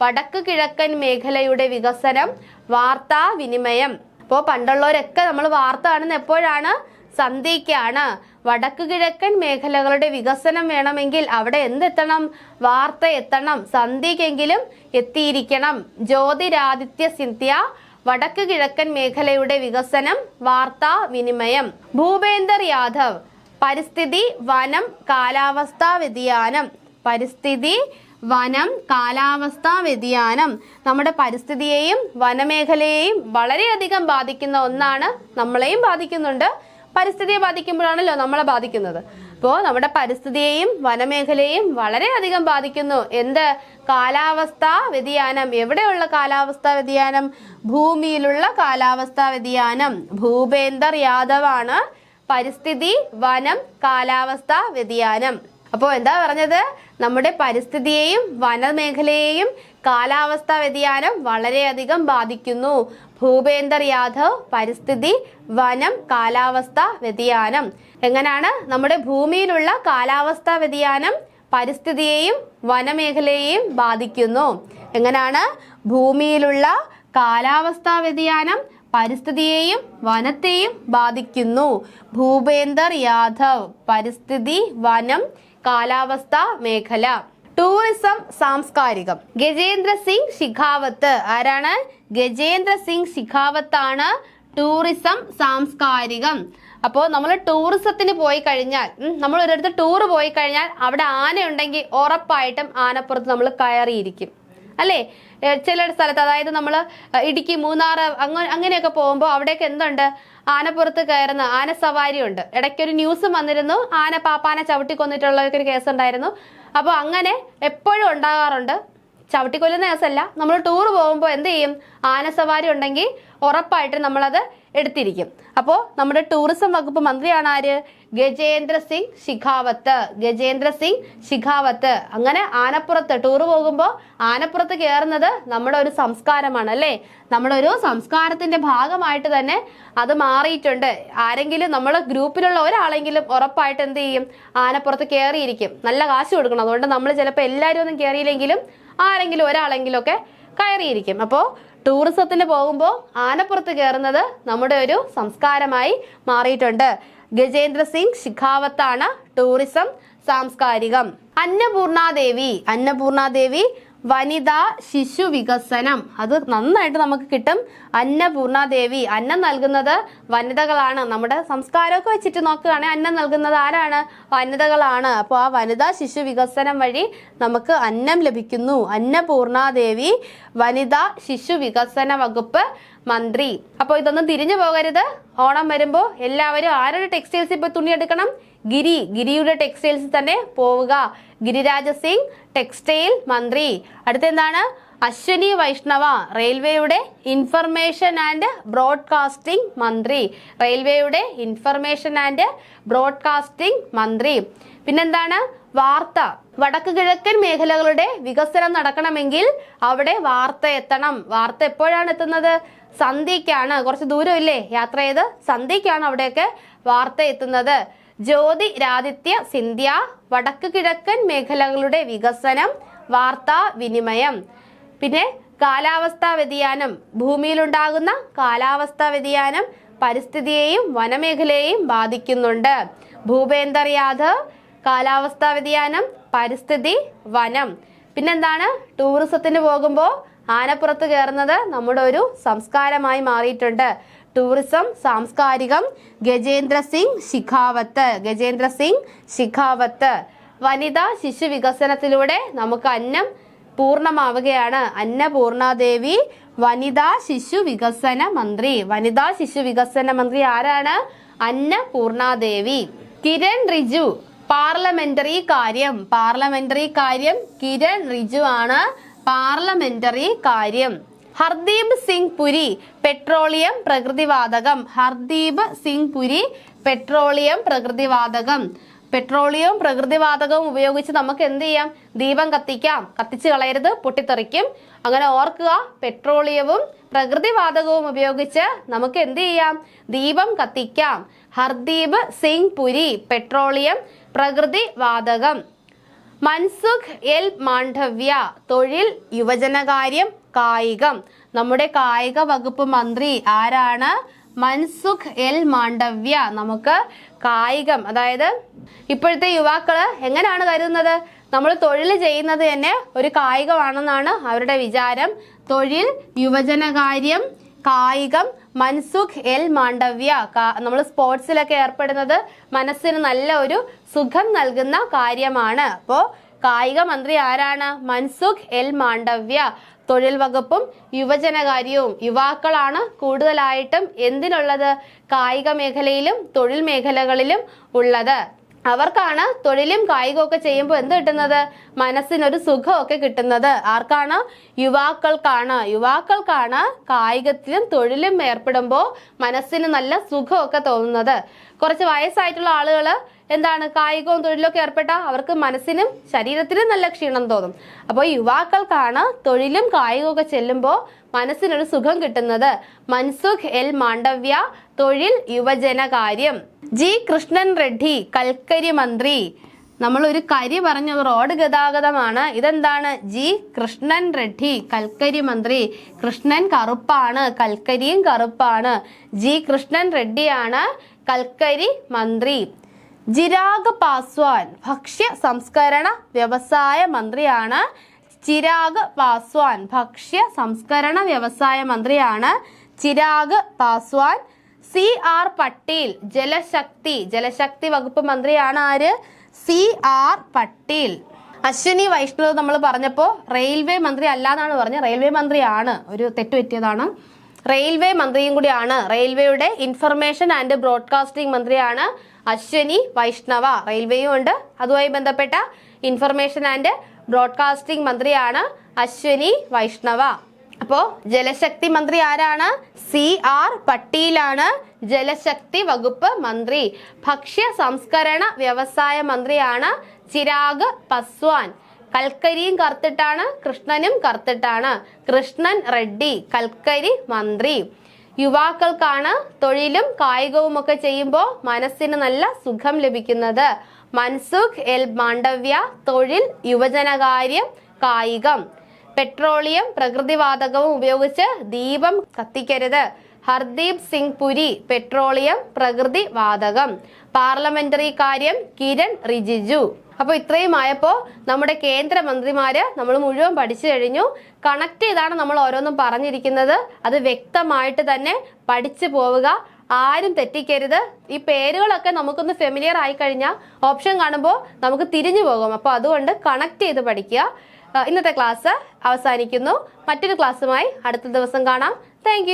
വടക്ക് കിഴക്കൻ മേഖലയുടെ വികസനം, വാർത്താവിനിമയം. അപ്പോൾ പണ്ടുള്ളവരൊക്കെ നമ്മൾ വാർത്ത കാണുന്ന എപ്പോഴാണ്? സന്ധ്യക്കാണ്. വടക്ക് കിഴക്കൻ മേഖലകളുടെ വികസനം വേണമെങ്കിൽ അവിടെ എന്തെത്തണം? വാർത്ത എത്തണം. സന്ധ്യക്കെങ്കിലും എത്തിയിരിക്കണം. ജ്യോതിരാദിത്യ സിന്ധ്യ വടക്ക് കിഴക്കൻ മേഖലയുടെ വികസനം, വാർത്താ വിനിമയം. ഭൂപേന്ദർ യാദവ് പരിസ്ഥിതി, വനം, കാലാവസ്ഥാ വ്യതിയാനം. പരിസ്ഥിതി, വനം, കാലാവസ്ഥാ വ്യതിയാനം. നമ്മുടെ പരിസ്ഥിതിയെയും വനമേഖലയെയും വളരെയധികം ബാധിക്കുന്ന ഒന്നാണ്. നമ്മളെയും ബാധിക്കുന്നുണ്ട്. പരിസ്ഥിതിയെ ബാധിക്കുമ്പോഴാണല്ലോ നമ്മളെ ബാധിക്കുന്നത്. അപ്പോൾ നമ്മുടെ പരിസ്ഥിതിയെയും വനമേഖലയെയും വളരെയധികം ബാധിക്കുന്നു. എന്ത്? കാലാവസ്ഥാ വ്യതിയാനം. എവിടെയുള്ള കാലാവസ്ഥാ വ്യതിയാനം? ഭൂമിയിലുള്ള കാലാവസ്ഥാ വ്യതിയാനം. ഭൂപേന്ദർ യാദവ് ആണ് പരിസ്ഥിതി, വനം, കാലാവസ്ഥാ വ്യതിയാനം. അപ്പോൾ എന്താ പറഞ്ഞത്? നമ്മുടെ പരിസ്ഥിതിയെയും വനമേഖലയെയും കാലാവസ്ഥാ വ്യതിയാനം വളരെയധികം ബാധിക്കുന്നു. ഭൂപേന്ദർ യാദവ് പരിസ്ഥിതി, വനം, കാലാവസ്ഥാ വ്യതിയാനം. എങ്ങനെയാണ് നമ്മുടെ ഭൂമിയിലുള്ള കാലാവസ്ഥാ വ്യതിയാനം പരിസ്ഥിതിയെയും വനമേഖലയെയും ബാധിക്കുന്നു? എങ്ങനെയാണ് ഭൂമിയിലുള്ള കാലാവസ്ഥാ വ്യതിയാനം പരിസ്ഥിതിയെയും വനത്തെയും ബാധിക്കുന്നു? ഭൂപേന്ദർ യാദവ് പരിസ്ഥിതി, വനം, കാലാവസ്ഥാ മേഖല. ടൂറിസം, സാംസ്കാരികം. ഗജേന്ദ്ര സിംഗ് ശിഖാവത്ത്. ആരാണ്? ഗജേന്ദ്ര സിംഗ് ശിഖാവത്ത് ആണ് ടൂറിസം, സാംസ്കാരികം. അപ്പോൾ നമ്മൾ ടൂറിസത്തിന് പോയി കഴിഞ്ഞാൽ, നമ്മൾ ഒരിടത്ത് ടൂർ പോയി കഴിഞ്ഞാൽ അവിടെ ആനയുണ്ടെങ്കിൽ ഉറപ്പായിട്ടും ആനപ്പുറത്ത് നമ്മൾ കയറിയിരിക്കും, അല്ലേ? ചില സ്ഥലത്ത്, അതായത് നമ്മൾ ഇടുക്കി, മൂന്നാർ അങ്ങനെയൊക്കെ പോകുമ്പോൾ അവിടെയൊക്കെ എന്തുണ്ട്? ആനപ്പുറത്ത് കയറുന്ന ആന സവാരി ഉണ്ട്. ഇടയ്ക്കൊരു ന്യൂസ് വന്നിരുന്നു, ആന പാപ്പാനെ ചവിട്ടിക്കൊന്നിട്ടുള്ള ഒരു കേസ് ഉണ്ടായിരുന്നു. അപ്പോൾ അങ്ങനെ എപ്പോഴും ഉണ്ടാകാറുണ്ട്. ചവിട്ടിക്കൊല്ലുന്ന കേസല്ല, നമ്മൾ ടൂർ പോകുമ്പോൾ എന്ത് ചെയ്യും? ആന സവാരി ഉണ്ടെങ്കിൽ ഉറപ്പായിട്ട് നമ്മളത് എടുത്തിരിക്കും. അപ്പോൾ നമ്മുടെ ടൂറിസം വകുപ്പ് മന്ത്രിയാണ് ആര്? ഗജേന്ദ്ര സിംഗ് ശിഖാവത്ത്. ഗജേന്ദ്ര സിംഗ് ശിഖാവത്ത്. അങ്ങനെ ആനപ്പുറത്ത് ടൂർ പോകുമ്പോൾ ആനപ്പുറത്ത് കയറുന്നത് നമ്മുടെ ഒരു സംസ്കാരമാണ്, അല്ലേ? നമ്മുടെ ഒരു സംസ്കാരത്തിന്റെ ഭാഗമായിട്ട് തന്നെ അത് മാറിയിട്ടുണ്ട്. ആരെങ്കിലും നമ്മളെ ഗ്രൂപ്പിലുള്ള ഒരാളെങ്കിലും ഉറപ്പായിട്ട് എന്ത് ചെയ്യും? ആനപ്പുറത്ത് കയറിയിരിക്കും. നല്ല കാശ് കൊടുക്കണം. അതുകൊണ്ട് നമ്മൾ ചിലപ്പോൾ എല്ലാവരും ഒന്നും കയറിയില്ലെങ്കിലും ആരെങ്കിലും ഒരാളെങ്കിലും ഒക്കെ കയറിയിരിക്കും. അപ്പോൾ ടൂറിസത്തിന് പോകുമ്പോൾ ആനപ്പുറത്ത് കയറുന്നത് നമ്മുടെ ഒരു സംസ്കാരമായി മാറിയിട്ടുണ്ട്. ഗജേന്ദ്ര സിംഗ് ശിഖാവത്താണ് ടൂറിസം, സാംസ്കാരികം. അന്നപൂർണാദേവി വനിതാ ശിശു വികസനം. അത് നന്നായിട്ട് നമുക്ക് കിട്ടും. അന്നപൂർണാദേവി അന്നം നൽകുന്നത് വനിതകളാണ്. നമ്മുടെ സംസ്കാരമൊക്കെ വെച്ചിട്ട് നോക്കുകയാണെങ്കിൽ അന്നം നൽകുന്നത് ആരാണ്? വനിതകളാണ്. അപ്പോൾ ആ വനിതാ ശിശു വികസനം വഴി നമുക്ക് അന്നം ലഭിക്കുന്നു. അന്നപൂർണാദേവി വനിതാ ശിശു വികസന വകുപ്പ് മന്ത്രി. അപ്പോൾ ഇതൊന്നും തിരിഞ്ഞു പോകരുത്. ഓണം വരുമ്പോൾ എല്ലാവരും ആരുടെ ടെക്സ്റ്റൈൽസിൽ ഇപ്പോൾ തുണി എടുക്കണം? ഗിരിയുടെ ടെക്സ്റ്റൈൽസിൽ തന്നെ പോവുക. ഗിരിരാജ് സിംഗ് ടെക്സ്റ്റൈൽ മന്ത്രി. അടുത്തെന്താണ്? അശ്വനി വൈഷ്ണവ റെയിൽവേയുടെ ഇൻഫർമേഷൻ ആൻഡ് ബ്രോഡ്കാസ്റ്റിംഗ് മന്ത്രി. റെയിൽവേയുടെ ഇൻഫർമേഷൻ ആൻഡ് ബ്രോഡ്കാസ്റ്റിംഗ് മന്ത്രി. പിന്നെന്താണ്? വാർത്ത. വടക്ക് കിഴക്കൻ മേഖലകളുടെ വികസനം നടക്കണമെങ്കിൽ അവിടെ വാർത്ത എത്തണം. വാർത്ത എപ്പോഴാണ് എത്തുന്നത്? സന്ധ്യയ്ക്കാണ്. കുറച്ച് ദൂരം ഇല്ലേ യാത്ര ചെയ്ത്? സന്ധ്യയ്ക്കാണ് അവിടെയൊക്കെ വാർത്ത എത്തുന്നത്. ജ്യോതിരാദിത്യ സിന്ധ്യ വടക്ക് കിഴക്കൻ മേഖലകളുടെ വികസനം, വാർത്താ വിനിമയം. പിന്നെ കാലാവസ്ഥാ വ്യതിയാനം. ഭൂമിയിലുണ്ടാകുന്ന കാലാവസ്ഥാ വ്യതിയാനം പരിസ്ഥിതിയെയും വനമേഖലയെയും ബാധിക്കുന്നുണ്ട്. ഭൂപേന്ദർ യാദവ്, കാലാവസ്ഥാ വ്യതിയാനം, പരിസ്ഥിതി, വനം. പിന്നെന്താണ്? ടൂറിസത്തിന് പോകുമ്പോൾ ആനപ്പുറത്ത് കയറുന്നത് നമ്മുടെ ഒരു സംസ്കാരമായി മാറിയിട്ടുണ്ട്. ടൂറിസം, സാംസ്കാരികം. ഗജേന്ദ്ര സിംഗ് ശിഖാവത്ത്. ഗജേന്ദ്ര സിംഗ് ശിഖാവത്ത്. വനിതാ ശിശു വികസനത്തിലൂടെ നമുക്ക് അന്നം പൂർണ്ണമാവുകയാണ്. അന്നപൂർണാദേവി വനിതാ ശിശു വികസന മന്ത്രി. വനിതാ ശിശു വികസന മന്ത്രി ആരാണ്? അന്നപൂർണാദേവി. കിരൺ റിജു പാർലമെന്ററി കാര്യം. പാർലമെന്ററി കാര്യം കിരൺ റിജു ആണ്. പാർലമെന്ററി കാര്യം. ഹർദീപ് സിംഗ് പുരി പെട്രോളിയം പ്രകൃതിവാതകം. ഹർദീപ് സിംഗ് പുരി പെട്രോളിയം പ്രകൃതിവാതകം. പെട്രോളിയവും പ്രകൃതിവാതകവും ഉപയോഗിച്ച് നമുക്ക് എന്ത് ചെയ്യാം? ദീപം കത്തിക്കാം. കത്തിച്ച് കളയരുത്, പൊട്ടിത്തെറിക്കും. അങ്ങനെ ഓർക്കുക, പെട്രോളിയവും പ്രകൃതിവാതകവും ഉപയോഗിച്ച് നമുക്ക് എന്ത് ചെയ്യാം? ദീപം കത്തിക്കാം. ഹർദീപ് സിംഗ് പുരി പെട്രോളിയം പ്രകൃതിവാതകം. മൻസുഖ് എൽ മാണ്ഡവ്യ തൊഴിൽ, യുവജനകാര്യം, കായികം. നമ്മുടെ കായിക വകുപ്പ് മന്ത്രി ആരാണ്? മൻസുഖ് എൽ മാണ്ഡവ്യ. നമുക്ക് കായികം, അതായത് ഇപ്പോഴത്തെ യുവാക്കള് എങ്ങനെയാണ് കരുതുന്നത്? നമ്മൾ തൊഴിൽ ചെയ്യുന്നത് തന്നെ ഒരു കായികമാണെന്നാണ് അവരുടെ വിചാരം. തൊഴിൽ, യുവജനകാര്യം, കായികം. മൻസുഖ് എൽ മാണ്ഡവ്യ. നമ്മൾ സ്പോർട്സിലൊക്കെ ഏർപ്പെടുന്നത് മനസ്സിന് നല്ല ഒരു സുഖം നൽകുന്ന കാര്യമാണ്. അപ്പോ കായിക മന്ത്രി ആരാണ്? മൻസുഖ് എൽ മാണ്ഡവ്യ. തൊഴിൽ വകുപ്പും യുവജനകാര്യവും. യുവാക്കളാണ് കൂടുതലായിട്ടും എന്തിനുള്ളത്? കായിക മേഖലയിലും തൊഴിൽ മേഖലകളിലും ഉള്ളത്. അവർക്കാണ് തൊഴിലും കായികവും ഒക്കെ ചെയ്യുമ്പോൾ എന്ത് കിട്ടുന്നത്? മനസ്സിനൊരു സുഖമൊക്കെ കിട്ടുന്നത്. ആർക്കാണ്? യുവാക്കൾക്കാണ്. യുവാക്കൾക്കാണ് കായികത്തിലും തൊഴിലും ഏർപ്പെടുമ്പോൾ മനസ്സിന് നല്ല സുഖമൊക്കെ തോന്നുന്നത്. കുറച്ച് വയസ്സായിട്ടുള്ള ആളുകള് എന്താണ് കായികവും തൊഴിലൊക്കെ ഏർപ്പെട്ടാൽ അവർക്ക് മനസ്സിനും ശരീരത്തിനും നല്ല ക്ഷീണം തോന്നും. അപ്പോൾ യുവാക്കൾക്കാണ് തൊഴിലും കായികവും ഒക്കെ ചെല്ലുമ്പോൾ മനസ്സിനൊരു സുഖം കിട്ടുന്നത്. മൻസുഖ് എൽ മാണ്ഡവ്യ തൊഴിൽ, യുവജനകാര്യം. ജി കൃഷ്ണൻ റെഡ്ഡി കൽക്കരി മന്ത്രി. നമ്മൾ ഒരു കരി പറഞ്ഞ റോഡ് ഗതാഗതമാണ്. ഇതെന്താണ്? ജി കൃഷ്ണൻ റെഡ്ഡി കൽക്കരി മന്ത്രി. കൃഷ്ണൻ കറുപ്പാണ്, കൽക്കരിയും കറുപ്പാണ്. ജി കൃഷ്ണൻ റെഡ്ഡിയാണ് കൽക്കരി മന്ത്രി. ചിരാഗ് പാസ്വാൻ ഭക്ഷ്യ സംസ്കരണ വ്യവസായ മന്ത്രിയാണ്. ചിരാഗ് പാസ്വാൻ ഭക്ഷ്യ സംസ്കരണ വ്യവസായ മന്ത്രിയാണ് ചിരാഗ് പാസ്വാൻ. സി ആർ പട്ടേൽ ജലശക്തി വകുപ്പ് മന്ത്രിയാണ് ആര്? C R Patel. അശ്വനി വൈഷ്ണവ് നമ്മൾ പറഞ്ഞപ്പോൾ റെയിൽവേ മന്ത്രി അല്ലാന്നാണ് പറഞ്ഞത്. റെയിൽവേ മന്ത്രിയാണ്, ഒരു തെറ്റ് പറ്റിയതാണ്. റെയിൽവേ മന്ത്രിയും കൂടിയാണ്. റെയിൽവേയുടെ ഇൻഫർമേഷൻ ആൻഡ് ബ്രോഡ്കാസ്റ്റിംഗ് മന്ത്രിയാണ് അശ്വനി വൈഷ്ണവ. റെയിൽവേയും ഉണ്ട്, അതുമായി ബന്ധപ്പെട്ട ഇൻഫർമേഷൻ ആൻഡ് ബ്രോഡ്കാസ്റ്റിംഗ് മന്ത്രിയാണ് അശ്വനി വൈഷ്ണവ. അപ്പോ ജലശക്തി മന്ത്രി ആരാണ്? സി ആർ പട്ടേലാണ് ജലശക്തി വകുപ്പ് മന്ത്രി. ഭക്ഷ്യ സംസ്കരണ വ്യവസായ മന്ത്രിയാണ് ചിരാഗ് പാസ്വാൻ. കൽക്കരിയും കറുത്തിട്ടാണ്, കൃഷ്ണനും കറുത്തിട്ടാണ്. കൃഷ്ണൻ റെഡ്ഡി കൽക്കരി മന്ത്രി. യുവാക്കൾക്കാണ് തൊഴിലും കായികവും ഒക്കെ ചെയ്യുമ്പോൾ മനസ്സിന് നല്ല സുഖം ലഭിക്കുന്നത്. മൻസുഖ് എൽ മാണ്ഡവ്യ തൊഴിൽ, യുവജനകാര്യം, കായികം. പെട്രോളിയം പ്രകൃതിവാതകവും ഉപയോഗിച്ച് ദീപം കത്തിക്കരുത്. ഹർദീപ് സിംഗ് പുരി പെട്രോളിയം പ്രകൃതിവാതകം. പാർലമെന്ററി കാര്യം കിരൺ റിജിജു. അപ്പോൾ ഇത്രയും ആയപ്പോൾ നമ്മുടെ കേന്ദ്രമന്ത്രിമാര് നമ്മൾ മുഴുവൻ പഠിച്ചു കഴിഞ്ഞു. കണക്ട് ചെയ്താണ് നമ്മൾ ഓരോന്നും പറഞ്ഞിരിക്കുന്നത്. അത് വ്യക്തമായിട്ട് തന്നെ പഠിച്ചു പോവുക, ആരും തെറ്റിക്കരുത്. ഈ പേരുകളൊക്കെ നമുക്കൊന്ന് ഫെമിലിയർ ആയി കഴിഞ്ഞാൽ ഓപ്ഷൻ കാണുമ്പോൾ നമുക്ക് തിരിഞ്ഞു പോകും. അപ്പോൾ അതുകൊണ്ട് കണക്ട് ചെയ്ത് പഠിക്കുക. ഇന്നത്തെ ക്ലാസ് അവസാനിക്കുന്നു. മറ്റൊരു ക്ലാസ്സുമായി അടുത്ത ദിവസം കാണാം. താങ്ക്